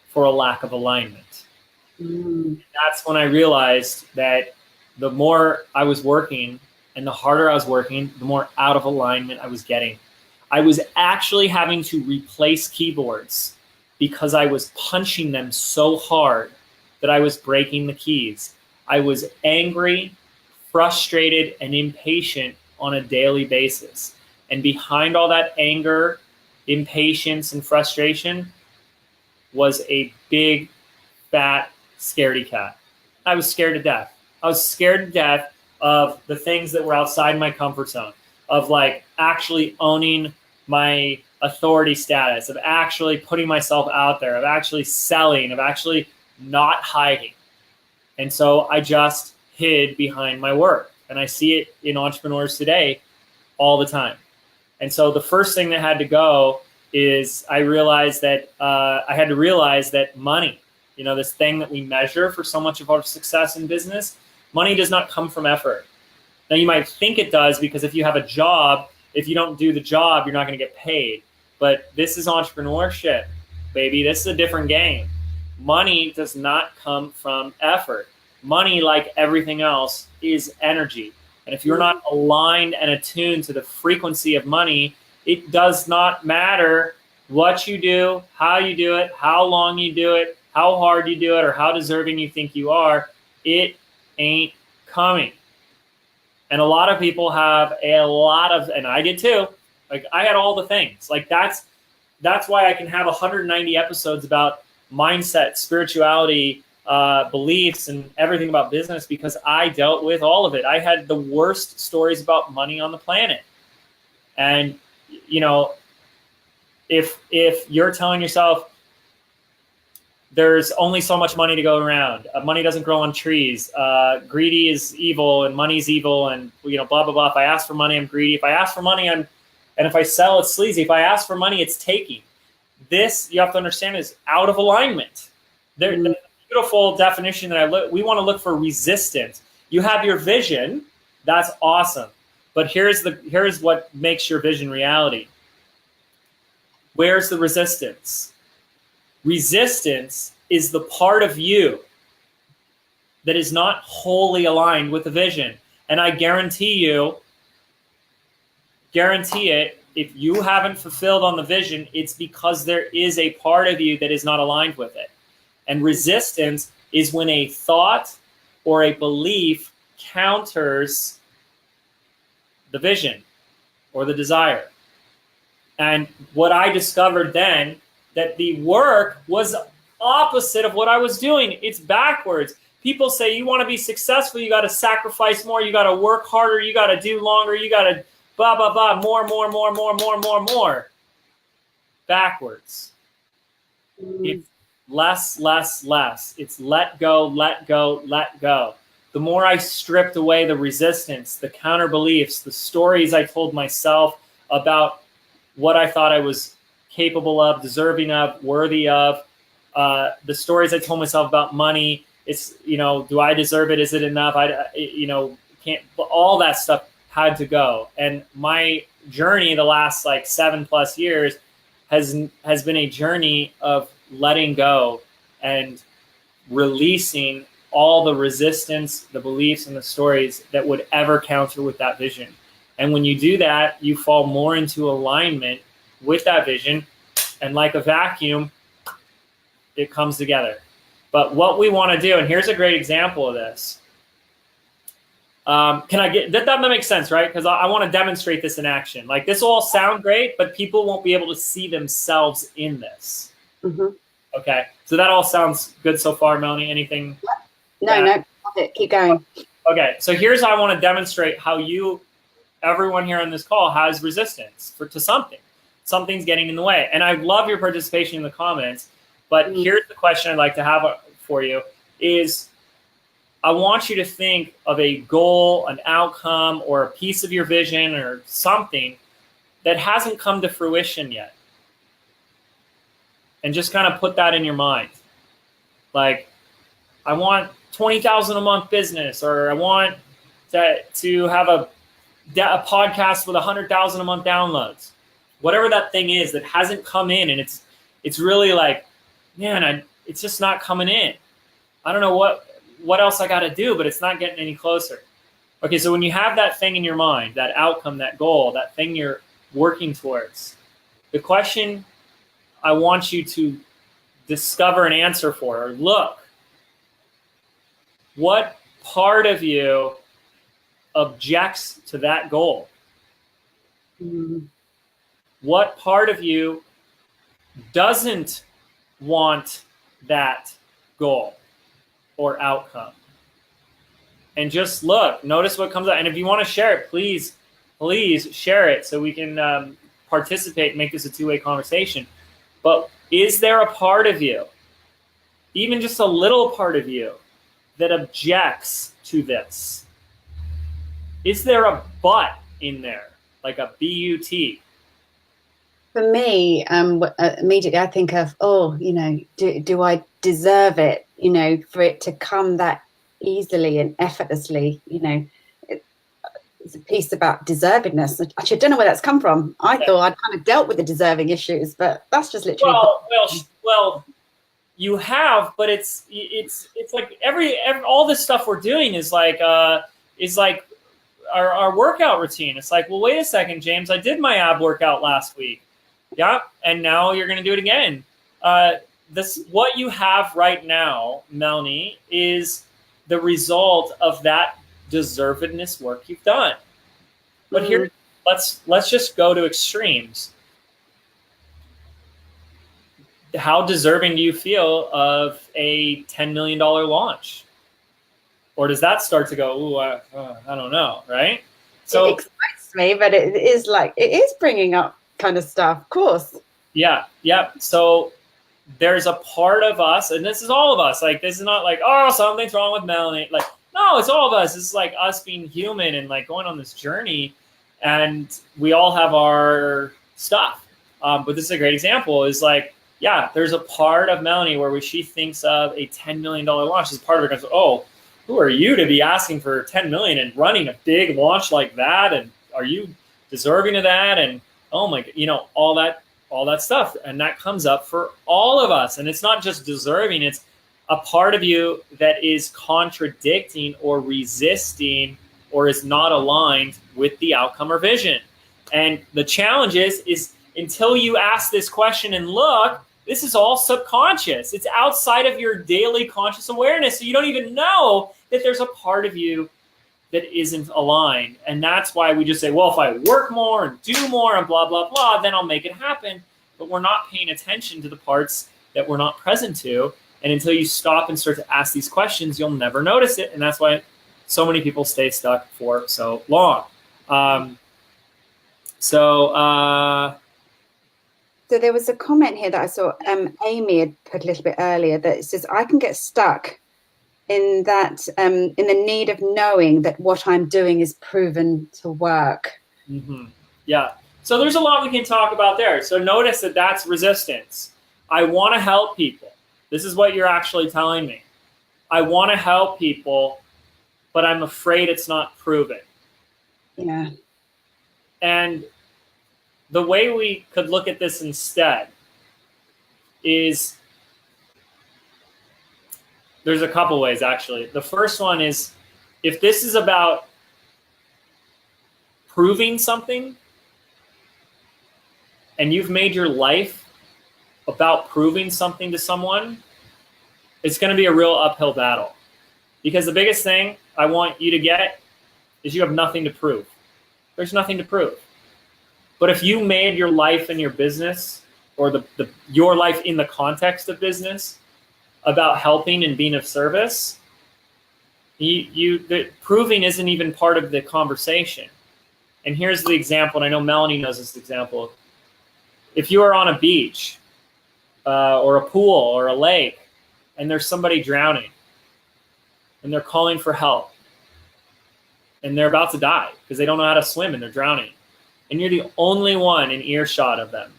for a lack of alignment. That's when I realized that the more I was working and the harder I was working, the more out of alignment I was getting. I was actually having to replace keyboards because I was punching them so hard that I was breaking the keys. I was angry, frustrated, and impatient on a daily basis. And behind all that anger, impatience, and frustration was a big, fat, scaredy cat. I was scared to death. I was scared to death of the things that were outside my comfort zone, of like actually owning my authority status, of actually putting myself out there, of actually selling, of actually not hiding. And so I just hid behind my work. And I see it in entrepreneurs today all the time. And so the first thing that had to go is I realized that I had to realize that money, this thing that we measure for so much of our success in business, money does not come from effort. Now you might think it does because if you have a job, if you don't do the job, you're not going to get paid. But this is entrepreneurship, baby. This is a different game. Money does not come from effort. Money, like everything else, is energy. And if you're not aligned and attuned to the frequency of money, it does not matter what you do, how you do it, how long you do it, how hard you do it, or how deserving you think you are. It ain't coming. And a lot of people have and I did too. Like I had all the things. Like that's why I can have 190 episodes about mindset, spirituality, beliefs, and everything about business because I dealt with all of it. I had the worst stories about money on the planet. And, you know, if you're telling yourself there's only so much money to go around, money doesn't grow on trees, greedy is evil and money's evil, and, you know, blah, blah, blah. If I ask for money, I'm greedy. If I ask for money, and if I sell, it's sleazy. If I ask for money, it's taking. This, you have to understand, is out of alignment. The beautiful definition that we want to look for resistance. You have your vision, that's awesome. But here's what makes your vision reality. Where's the resistance? Resistance is the part of you that is not wholly aligned with the vision. And I guarantee it, if you haven't fulfilled on the vision, it's because there is a part of you that is not aligned with it. And resistance is when a thought or a belief counters the vision or the desire. And what I discovered then, that the work was opposite of what I was doing. It's backwards. People say you want to be successful, you got to sacrifice more, you got to work harder, you got to do longer, you got to blah, blah, blah, more. Backwards. It's less. It's let go. The more I stripped away the resistance, the counter beliefs, the stories I told myself about what I thought I was capable of, deserving of, worthy of, the stories I told myself about money, it's, you know, do I deserve it? Is it enough? Can't, all that stuff had to go. And my journey the last like 7+ years has been a journey of letting go and releasing all the resistance, the beliefs, and the stories that would ever counter with that vision. And when you do that, you fall more into alignment with that vision. And like a vacuum, it comes together. But what we want to do, and here's a great example of this. Can I get that makes sense, right? Because I want to demonstrate this in action. Like, this will all sound great, but people won't be able to see themselves in this. Mm-hmm. Okay, so that all sounds good so far, Melanie. Anything? No, keep going. Okay, so here's how I want to demonstrate how everyone here on this call has resistance to something. Something's getting in the way. And I love your participation in the comments, but here's the question I'd like to have for you is, I want you to think of a goal, an outcome, or a piece of your vision or something that hasn't come to fruition yet. And just kind of put that in your mind. Like, I want $20,000 a month business, or I want to have a podcast with 100,000 a month downloads. Whatever that thing is that hasn't come in, and it's really like, man, it's just not coming in. I don't know what else I got to do, but it's not getting any closer. Okay, so when you have that thing in your mind, that outcome, that goal, that thing you're working towards, the question I want you to discover an answer for, or look, what part of you objects to that goal? Mm-hmm. What part of you doesn't want that goal or outcome? And just look, notice what comes out. And if you want to share it, please share it so we can participate and make this a two-way conversation. But is there a part of you, even just a little part of you, that objects to this? Is there a but in there, like a B-U-T? For me, immediately I think of, do I deserve it, for it to come that easily and effortlessly, it's a piece about deservingness. Actually, I don't know where that's come from. I thought I'd kind of dealt with the deserving issues, but that's just literally. Well, you have, but it's like every all this stuff we're doing is like our workout routine. It's like, well, wait a second, James, I did my ab workout last week. Yeah, and now you're going to do it again. What you have right now, Melanie, is the result of that deservedness work you've done. But here, let's just go to extremes. how deserving do you feel of a $10 million launch? Or does that start to go, ooh, I don't know, right? So it excites me, but it is bringing up kind of stuff, of course. Yeah. So there's a part of us, and this is all of us. Like, this is not like, oh, something's wrong with Melanie. Like, no, it's all of us. It's like us being human and like going on this journey, and we all have our stuff. But this is a great example. Is like, yeah, there's a part of Melanie where she thinks of a $10 million launch as part of her. Goes, oh, who are you to be asking for 10 million and running a big launch like that? And are you deserving of that? And oh my, all that stuff. And that comes up for all of us. And it's not just deserving, it's a part of you that is contradicting or resisting or is not aligned with the outcome or vision. And the challenge is until you ask this question and look, this is all subconscious. It's outside of your daily conscious awareness. So you don't even know that there's a part of you that isn't aligned. And that's why we just say, well, if I work more and do more and blah, blah, blah, then I'll make it happen. But we're not paying attention to the parts that we're not present to. And until you stop and start to ask these questions, you'll never notice it. And that's why so many people stay stuck for so long. So there was a comment here that I saw Amy had put a little bit earlier that says, I can get stuck in that, in the need of knowing that what I'm doing is proven to work. Mm-hmm. Yeah. So there's a lot we can talk about there. So notice that that's resistance. I want to help people. This is what you're actually telling me. I want to help people, but I'm afraid it's not proven. Yeah. And the way we could look at this instead is, there's a couple ways actually. The first one is, if this is about proving something and you've made your life about proving something to someone, it's going to be a real uphill battle. Because the biggest thing I want you to get is you have nothing to prove. There's nothing to prove. But if you made your life and your business, or your life in the context of business, about helping and being of service, the proving isn't even part of the conversation. And here's the example, and I know Melanie knows this example. If you are on a beach or a pool or a lake, and there's somebody drowning, and they're calling for help, and they're about to die because they don't know how to swim and they're drowning, and you're the only one in earshot of them,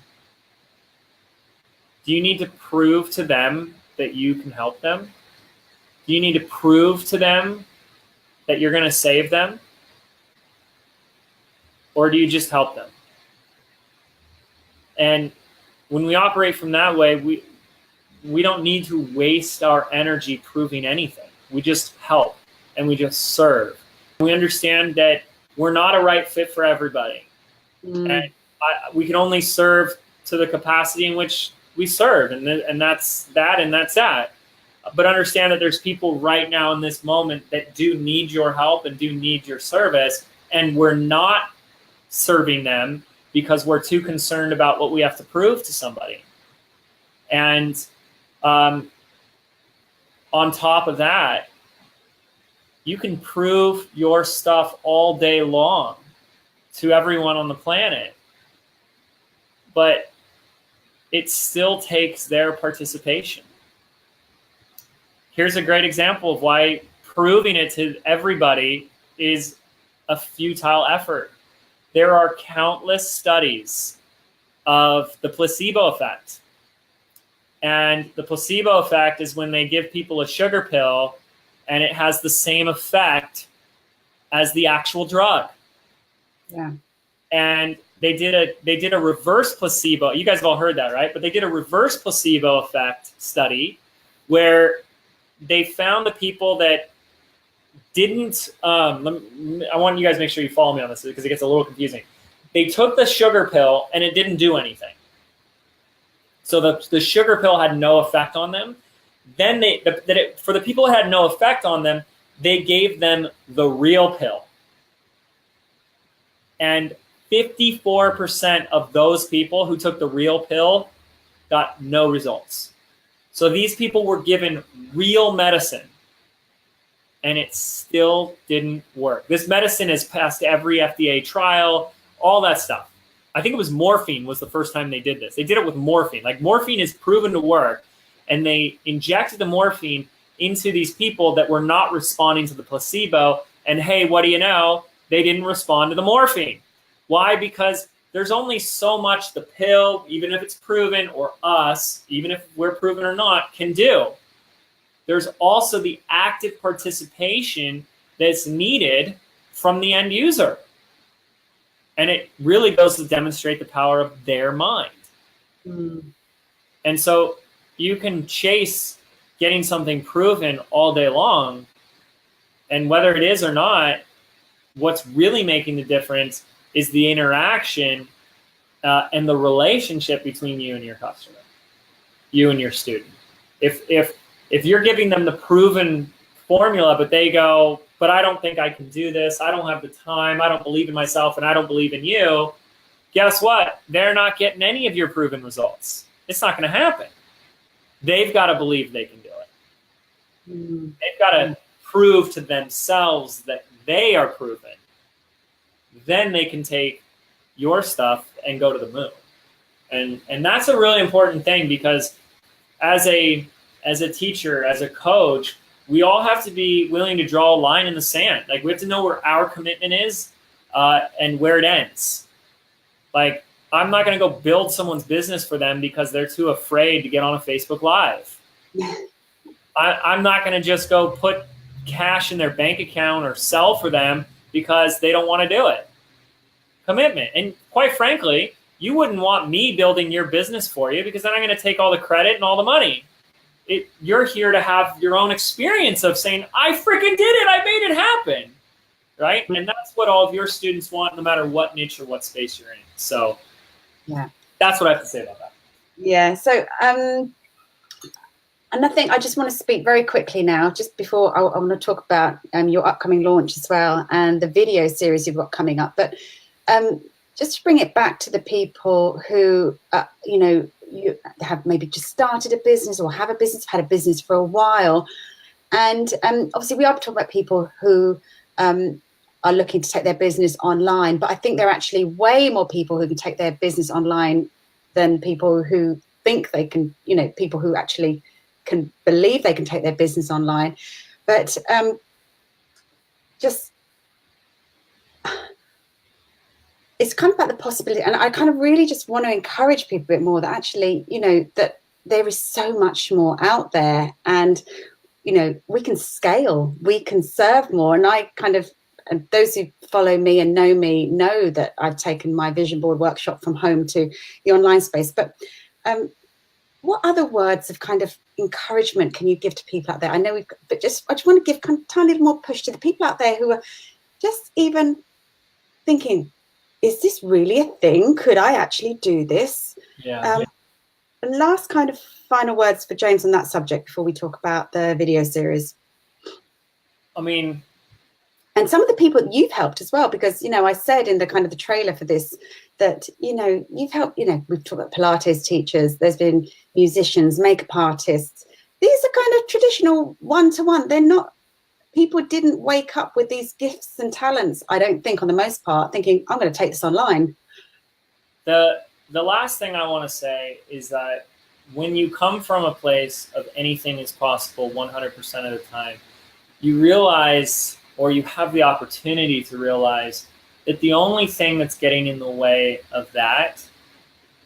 do you need to prove to them that you can help them? Do you need to prove to them that you're going to save them? Or do you just help them? And when we operate from that way, we don't need to waste our energy proving anything. We just help and we just serve. We understand that we're not a right fit for everybody. And we can only serve to the capacity in which we serve, and that's that, and that's that. But understand that there's people right now in this moment that do need your help and do need your service, and we're not serving them because we're too concerned about what we have to prove to somebody. And on top of that, you can prove your stuff all day long to everyone on the planet, but it still takes their participation. Here's a great example of why proving it to everybody is a futile effort. There are countless studies of the placebo effect. And the placebo effect is when they give people a sugar pill and it has the same effect as the actual drug. Yeah. And they did a reverse placebo. You guys have all heard that, right? But they did a reverse placebo effect study where they found the people that didn't, I want you guys to make sure you follow me on this because it gets a little confusing. They took the sugar pill and it didn't do anything. So the sugar pill had no effect on them. Then for the people that had no effect on them, they gave them the real pill. And 54% of those people who took the real pill got no results. So these people were given real medicine, and it still didn't work. This medicine has passed every FDA trial, all that stuff. I think it was morphine was the first time they did this. They did it with morphine. Like, morphine is proven to work, and they injected the morphine into these people that were not responding to the placebo. And hey, what do you know? They didn't respond to the morphine. Why? Because there's only so much the pill, even if it's proven, or us, even if we're proven or not, can do. There's also the active participation that's needed from the end user. And it really goes to demonstrate the power of their mind. And so you can chase getting something proven all day long, and whether it is or not, what's really making the difference is the interaction and the relationship between you and your customer, you and your student. If you're giving them the proven formula, but they go, but I don't think I can do this, I don't have the time, I don't believe in myself, and I don't believe in you, guess what? They're not getting any of your proven results. It's not going to happen. They've got to believe they can do it. They've got to prove to themselves that they are proven. Then they can take your stuff and go to the moon. And that's a really important thing, because as a teacher, as a coach, we all have to be willing to draw a line in the sand. Like, we have to know where our commitment is and where it ends. Like, I'm not going to go build someone's business for them because they're too afraid to get on a Facebook Live. I'm not going to just go put cash in their bank account or sell for them because they don't want to do it. Commitment. And quite frankly, you wouldn't want me building your business for you, because then I'm going to take all the credit and all the money. You're here to have your own experience of saying, I freaking did it. I made it happen. Right? And that's what all of your students want, no matter what niche or what space you're in. So yeah, that's what I have to say about that. Yeah. So, and I think I just want to speak very quickly now, just before I want to talk about your upcoming launch as well, and the video series you've got coming up. But just to bring it back to the people who, you have maybe just started a business or have a business, had a business for a while. And obviously we are talking about people who are looking to take their business online, but I think there are actually way more people who can take their business online than people who think they can, people who actually can believe they can take their business online. But it's kind of about the possibility, and I kind of really just want to encourage people a bit more that actually, that there is so much more out there, and, we can scale, we can serve more. And I kind of, and those who follow me and know me know that I've taken my vision board workshop from home to the online space. But what other words of kind of encouragement can you give to people out there? I know I just want to give kind of a tiny little more push to the people out there who are just even thinking, is this really a thing? Could I actually do this? Yeah. Last kind of final words for James on that subject before we talk about the video series. I mean, and some of the people that you've helped as well, because, I said in the kind of the trailer for this that, you've helped, we've talked about Pilates teachers, there's been musicians, makeup artists. These are kind of traditional one-to-one. They're not, people didn't wake up with these gifts and talents, I don't think, on the most part, thinking, I'm going to take this online. The last thing I want to say is that when you come from a place of anything is possible 100% of the time, you realize, or you have the opportunity to realize, that the only thing that's getting in the way of that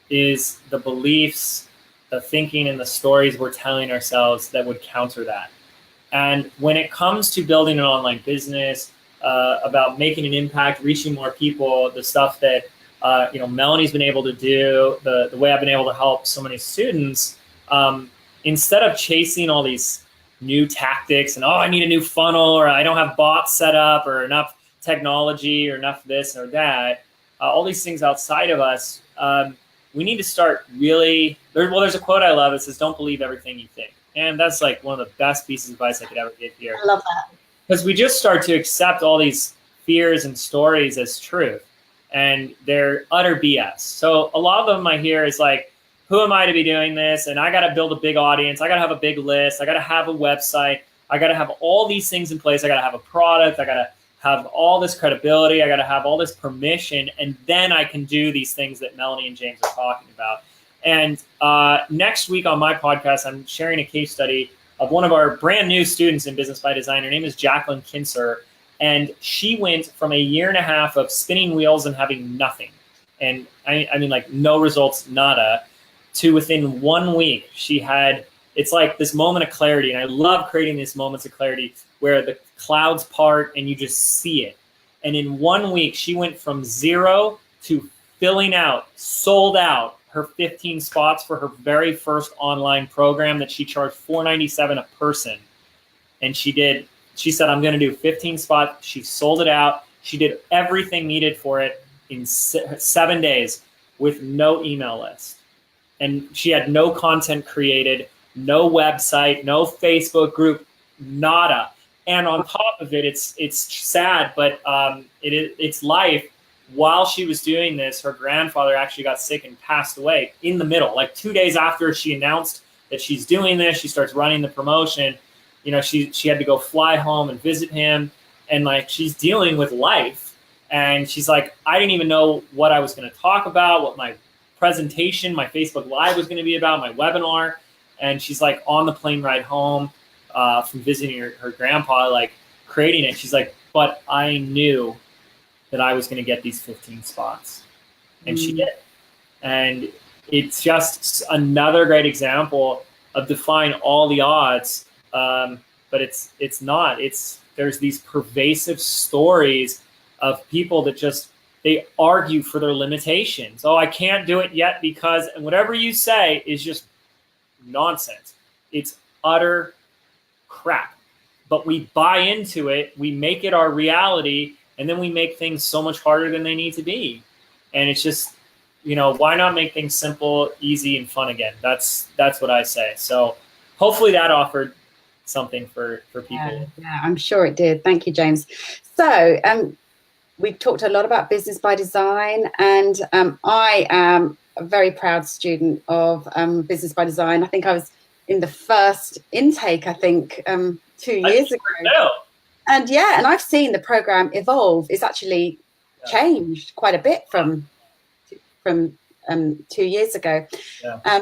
is the beliefs, the thinking, and the stories we're telling ourselves that would counter that. And when it comes to building an online business, about making an impact, reaching more people, the stuff that Melanie's been able to do, the way I've been able to help so many students, instead of chasing all these new tactics and, I need a new funnel, or I don't have bots set up, or enough technology, or enough this or that, all these things outside of us, we need to start really, there's a quote I love that says, don't believe everything you think. And that's like one of the best pieces of advice I could ever give here. I love that. Because we just start to accept all these fears and stories as truth, and they're utter BS. So a lot of them I hear is like, who am I to be doing this? And I got to build a big audience. I got to have a big list. I got to have a website. I got to have all these things in place. I got to have a product. I got to have all this credibility. I got to have all this permission. And then I can do these things that Melanie and James are talking about. And next week on my podcast, I'm sharing a case study of one of our brand new students in Business by Design. Her name is Jacqueline Kinser. And she went from a year and a half of spinning wheels and having nothing. And I mean, like no results, nada, to within 1 week, she had, it's like this moment of clarity. And I love creating these moments of clarity where the clouds part and you just see it. And in 1 week, she went from 0 to filling out, sold out her 15 spots for her very first online program that she charged $497 a person. And she said, I'm going to do 15 spots. She sold it out. She did everything needed for it in 7 days with no email list. And she had no content created, no website, no Facebook group, nada. And on top of it, it's sad, but it's life. While she was doing this, her grandfather actually got sick and passed away in the middle. Like 2 days after she announced that she's doing this, she starts running the promotion. You know, she had to go fly home and visit him, and like she's dealing with life. And she's like, I didn't even know what I was going to talk about, what my presentation, my Facebook Live was going to be about, my webinar. And she's like on the plane ride home from visiting her grandpa, like creating it. She's like, but I knew that I was going to get these 15 spots. And she did. And it's just another great example of defying all the odds. But it's not. There's these pervasive stories of people that just, they argue for their limitations. Oh, I can't do it yet because, and whatever you say is just nonsense. It's utter crap. But we buy into it, we make it our reality, and then we make things so much harder than they need to be. And it's just, you know, why not make things simple, easy, and fun again? That's what I say. So hopefully that offered something for people. Yeah, I'm sure it did. Thank you, James. So we've talked a lot about Business by Design, and I am a very proud student of Business by Design. I think I was in the first intake, 2 years ago. And yeah, and I've seen the program evolve. It's actually changed quite a bit from 2 years ago. Yeah.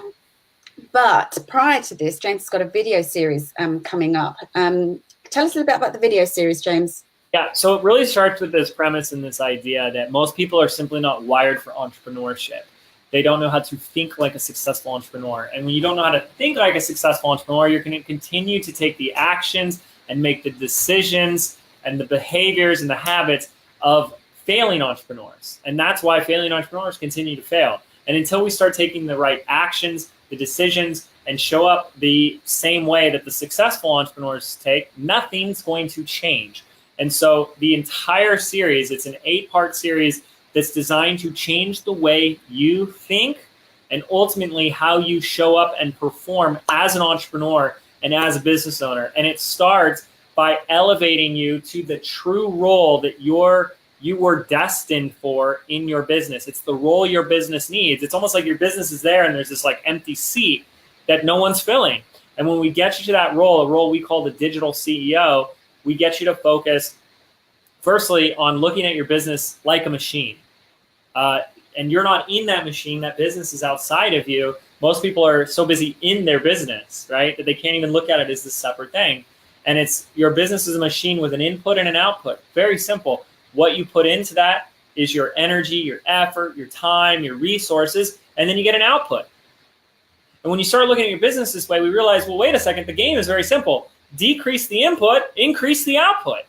But prior to this, James has got a video series coming up. Tell us a little bit about the video series, James. Yeah, so it really starts with this premise and this idea that most people are simply not wired for entrepreneurship. They don't know how to think like a successful entrepreneur. And when you don't know how to think like a successful entrepreneur, you're going to continue to take the actions and make the decisions and the behaviors and the habits of failing entrepreneurs. And that's why failing entrepreneurs continue to fail. And until we start taking the right actions, the decisions, and show up the same way that the successful entrepreneurs take, nothing's going to change. And so the entire series, it's an 8-part series that's designed to change the way you think and ultimately how you show up and perform as an entrepreneur and as a business owner. And it starts by elevating you to the true role that you were destined for in your business. It's the role your business needs. It's almost like your business is there and there's this like empty seat that no one's filling. And when we get you to that role, a role we call the digital CEO, we get you to focus firstly on looking at your business like a machine. And you're not in that machine, that business is outside of you. Most people are so busy in their business, right, that they can't even look at it as this separate thing. And it's your business is a machine with an input and an output. Very simple. What you put into that is your energy, your effort, your time, your resources, and then you get an output. And when you start looking at your business this way, we realize, well, wait a second, the game is very simple. Decrease the input, increase the output.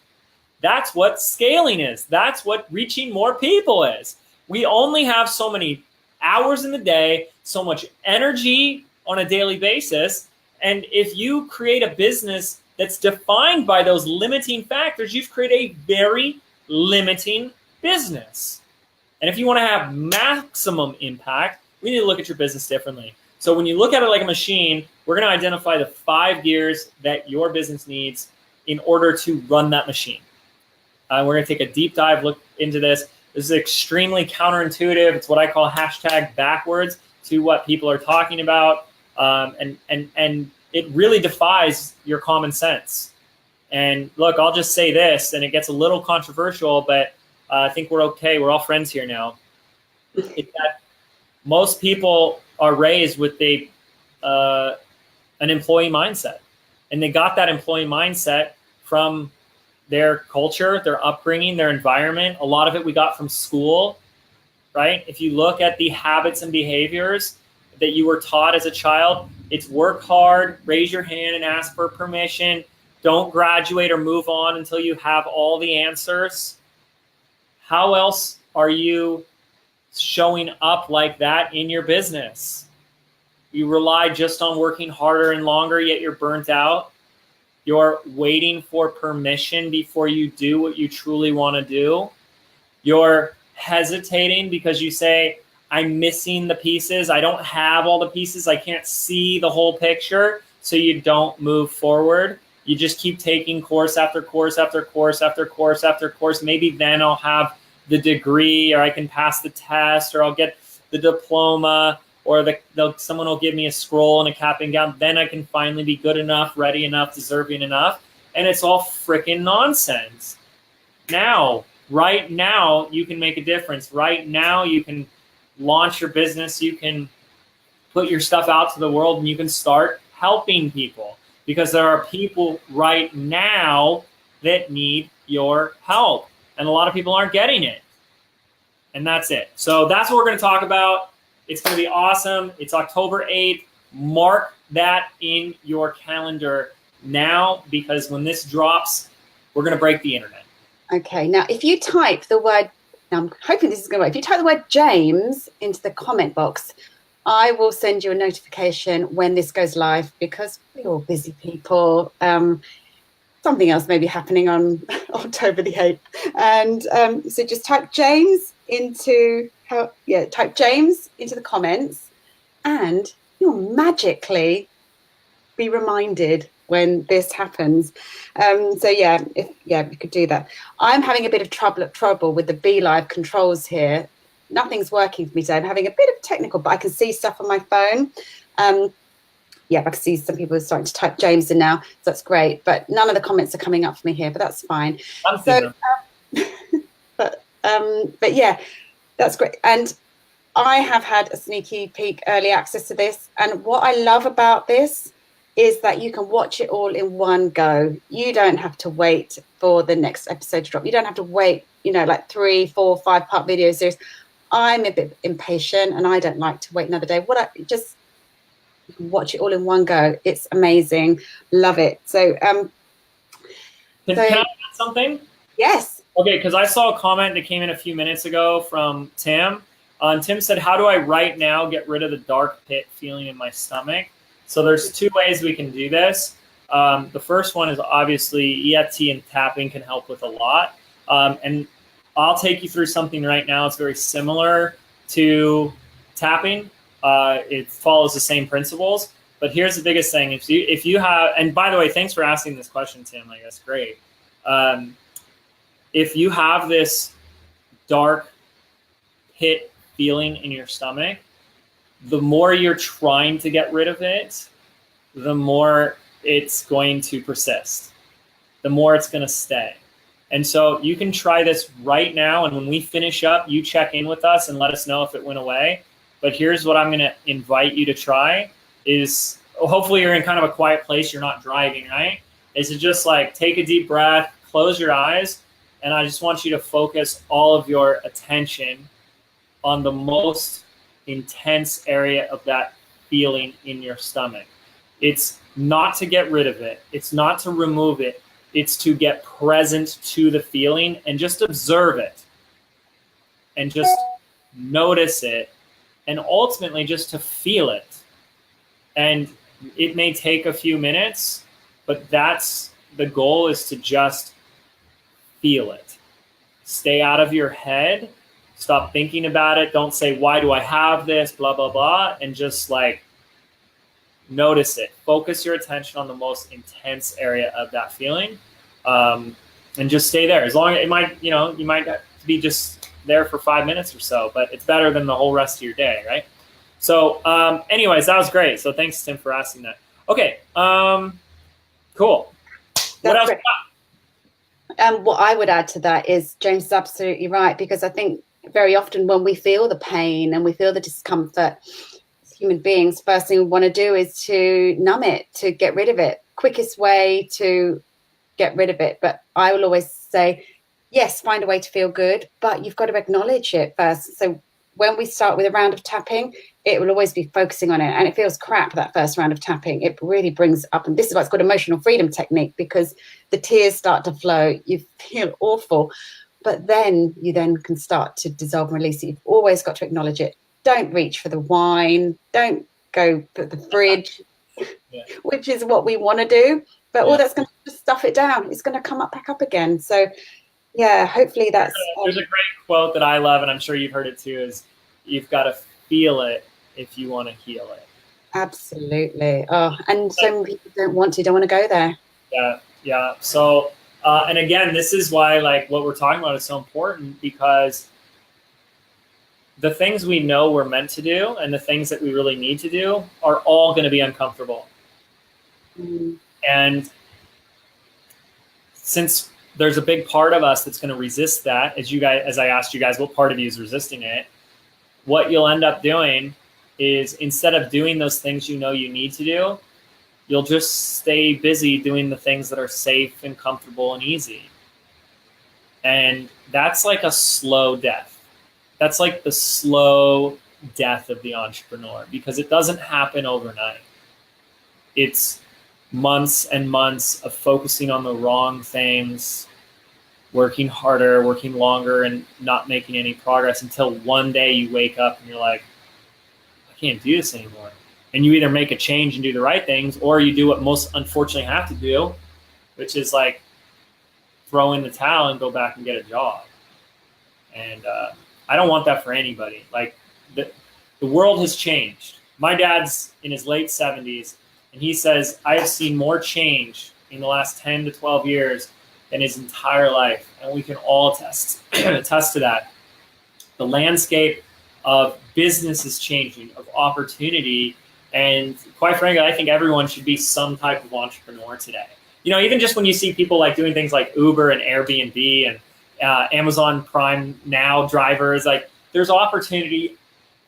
That's what scaling is. That's what reaching more people is. We only have so many hours in the day, so much energy on a daily basis. And if you create a business that's defined by those limiting factors, you've created a very limiting business. And if you want to have maximum impact, we need to look at your business differently. So when you look at it like a machine, we're going to identify the 5 gears that your business needs in order to run that machine. We're going to take a deep dive look into this. This is extremely counterintuitive. It's what I call hashtag backwards. to what people are talking about, and it really defies your common sense. And look, I'll just say this, and it gets a little controversial, but I think we're okay. We're all friends here now. It's that most people are raised with an employee mindset, and they got that employee mindset from their culture, their upbringing, their environment. A lot of it we got from school, right? If you look at the habits and behaviors that you were taught as a child, it's work hard, raise your hand and ask for permission, don't graduate or move on until you have all the answers. How else are you showing up like that in your business? You rely just on working harder and longer, yet you're burnt out. You're waiting for permission before you do what you truly want to do. You're hesitating because you say, I'm missing the pieces. I don't have all the pieces. I can't see the whole picture. So you don't move forward. You just keep taking course after course after course after course after course. Maybe then I'll have the degree, or I can pass the test, or I'll get the diploma, or someone will give me a scroll and a cap and gown. Then I can finally be good enough, ready enough, deserving enough. And it's all freaking nonsense. Now, right now, you can make a difference. Right now, you can launch your business. You can put your stuff out to the world, and you can start helping people, because there are people right now that need your help. And a lot of people aren't getting it. And that's it. So that's what we're going to talk about. It's going to be awesome. It's October 8th. Mark that in your calendar now, because when this drops, we're going to break the internet. Okay. Now, if you type the word, I'm hoping this is going to work. If you type the word James into the comment box, I will send you a notification when this goes live, because we're all busy people. Something else may be happening on October the 8th. And so just type James into the comments, and you'll magically be reminded when this happens. So if you could do that. I'm having a bit of trouble with the Be Live controls here. Nothing's working for me today. I'm having a bit of technical, but I can see stuff on my phone. I can see some people are starting to type James in now, so that's great. But none of the comments are coming up for me here, but that's fine. But yeah, that's great. And I have had a sneaky peek early access to this. And what I love about this is that you can watch it all in one go. You don't have to wait for the next episode to drop. You don't have to wait, like 3, 4, 5-part video series. I'm a bit impatient, and I don't like to wait another day. You can watch it all in one go. It's amazing. Love it. So, can I add something? Yes. Okay, because I saw a comment that came in a few minutes ago from Tim. Tim said, how do I right now get rid of the dark pit feeling in my stomach? So there's 2 ways we can do this. The first one is obviously EFT and tapping can help with a lot. And I'll take you through something right now. It's very similar to tapping. It follows the same principles, but here's the biggest thing. If you have, and by the way, thanks for asking this question, Tim. Like, that's great. If you have this dark pit feeling in your stomach, the more you're trying to get rid of it, the more it's going to persist, the more it's going to stay. And so you can try this right now. And when we finish up, you check in with us and let us know if it went away. But here's what I'm going to invite you to try is, hopefully you're in kind of a quiet place. You're not driving, right? Is to just like take a deep breath, close your eyes. And I just want you to focus all of your attention on the most intense area of that feeling in your stomach. It's not to get rid of it. It's not to remove it. It's to get present to the feeling and just observe it and just notice it. And ultimately just to feel it. And it may take a few minutes, but that's the goal, is to just feel it. Stay out of your head. Stop thinking about it. Don't say, why do I have this? Blah, blah, blah. And just like notice it. Focus your attention on the most intense area of that feeling. And just stay there. As long as you might be just there for 5 minutes or so, but it's better than the whole rest of your day, right? So anyways, that was great. So thanks, Tim, for asking that. Okay. Cool. What else? What I would add to that is James is absolutely right, because I think very often when we feel the pain and we feel the discomfort as human beings, first thing we want to do is to numb it, to get rid of it. Quickest way to get rid of it. But I will always say, yes, find a way to feel good, but you've got to acknowledge it first. So when we start with a round of tapping, it will always be focusing on it. And it feels crap, that first round of tapping. It really brings up, and this is why it's called emotional freedom technique, because the tears start to flow. You feel awful. But then you then can start to dissolve and release it. You've always got to acknowledge it. Don't reach for the wine. Don't go for the fridge, which is what we want to do. But all that's going to just stuff it down. It's going to come up back up again. So yeah, hopefully that's... There's a great quote that I love, and I'm sure you've heard it too, is you've got to feel it if you want to heal it. Absolutely. Oh, and so many people don't want to go there. Yeah. So, and again, this is why like what we're talking about is so important, because the things we know we're meant to do and the things that we really need to do are all going to be uncomfortable. And since there's a big part of us that's going to resist that, as I asked you guys, what part of you is resisting it? What you'll end up doing is, instead of doing those things you know you need to do, you'll just stay busy doing the things that are safe and comfortable and easy. And that's like a slow death. That's like the slow death of the entrepreneur, because it doesn't happen overnight. It's months and months of focusing on the wrong things, working harder, working longer, and not making any progress until one day you wake up and you're like, I can't do this anymore. And you either make a change and do the right things, or you do what most unfortunately have to do, which is like throw in the towel and go back and get a job. And I don't want that for anybody. Like the world has changed. My dad's in his late 70s, and he says, I have seen more change in the last 10 to 12 years than his entire life. And we can all attest to that. The landscape of business is changing, of opportunity. And quite frankly, I think everyone should be some type of entrepreneur today. You know, even just when you see people like doing things like Uber and Airbnb and Amazon Prime Now drivers, like there's opportunity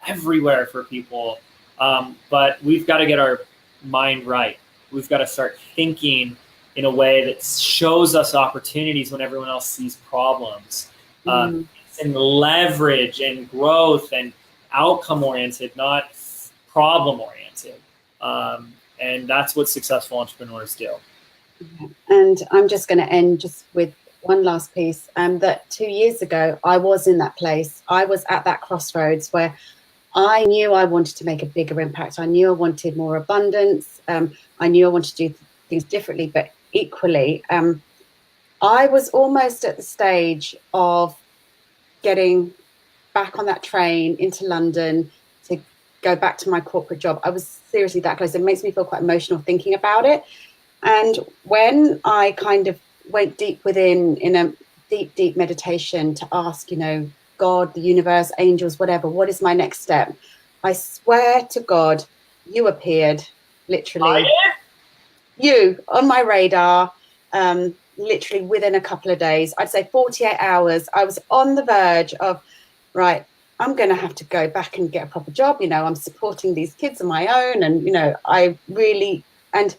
everywhere for people. But we've got to get our mind right. We've got to start thinking in a way that shows us opportunities when everyone else sees problems. And leverage and growth and outcome oriented, not problem oriented. And that's what successful entrepreneurs do. And I'm just going to end just with one last piece. That 2 years ago, I was in that place. I was at that crossroads where I knew I wanted to make a bigger impact. I knew I wanted more abundance. I knew I wanted to do things differently, but equally, I was almost at the stage of getting back on that train into London to go back to my corporate job. I was seriously that close. It makes me feel quite emotional thinking about it. And when I kind of went deep within in a deep meditation to ask, you know, God, the universe, angels, whatever, what is my next step? I swear to God, you appeared, literally. You on my radar, literally within a couple of days. I'd say 48 hours. I was on the verge of, right, I'm going to have to go back and get a proper job. You know, I'm supporting these kids on my own. And, you know, I really, and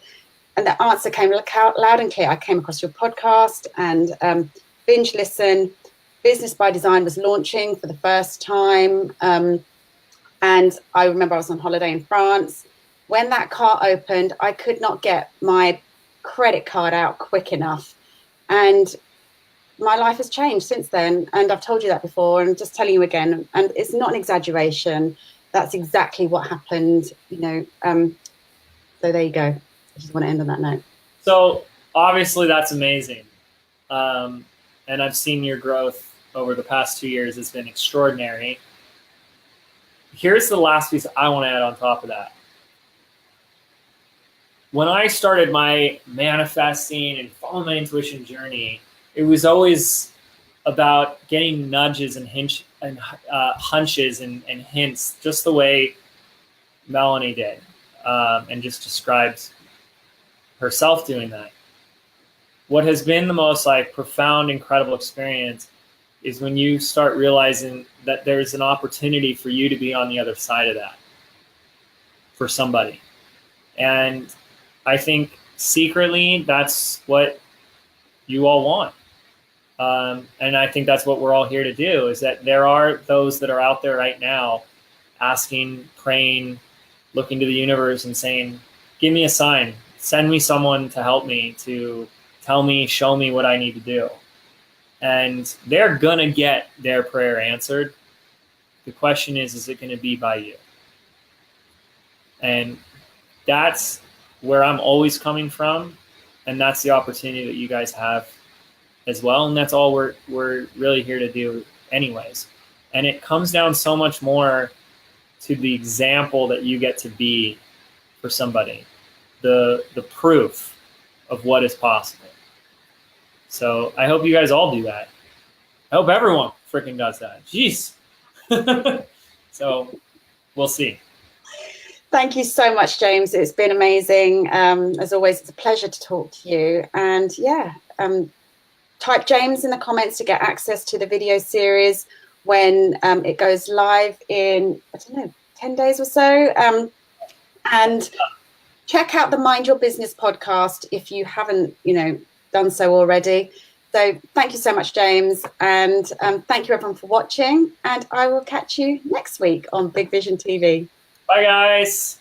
the answer came loud and clear. I came across your podcast and binge listen. Business by Design was launching for the first time. And I remember I was on holiday in France. When that car opened, I could not get my credit card out quick enough. And my life has changed since then. And I've told you that before, and just telling you again. And it's not an exaggeration. That's exactly what happened, you know. So there you go. I just want to end on that note. So obviously that's amazing. And I've seen your growth over the past 2 years has been extraordinary. Here's the last piece I want to add on top of that. When I started my manifesting and following my intuition journey, it was always about getting nudges and hunches and hints, just the way Melanie did, and just describes herself doing that. What has been the most like profound, incredible experience is when you start realizing that there's an opportunity for you to be on the other side of that for somebody. And I think secretly that's what you all want. And I think that's what we're all here to do, is that there are those that are out there right now asking, praying, looking to the universe and saying, give me a sign, send me someone to help me, to tell me, show me what I need to do. And they're going to get their prayer answered. The question is it going to be by you? And that's where I'm always coming from. And that's the opportunity that you guys have as well. And that's all we're really here to do anyways. And it comes down so much more to the example that you get to be for somebody, the proof of what is possible. So I hope you guys all do that. I hope everyone freaking does that. Jeez. So we'll see. Thank you so much, James. It's been amazing. As always, it's a pleasure to talk to you. And yeah, type James in the comments to get access to the video series when it goes live in, I don't know, 10 days or so. And check out the Mind Your Business podcast if you haven't, done so already. So thank you so much, James. And thank you everyone for watching. And I will catch you next week on Big Vision TV. Bye, guys.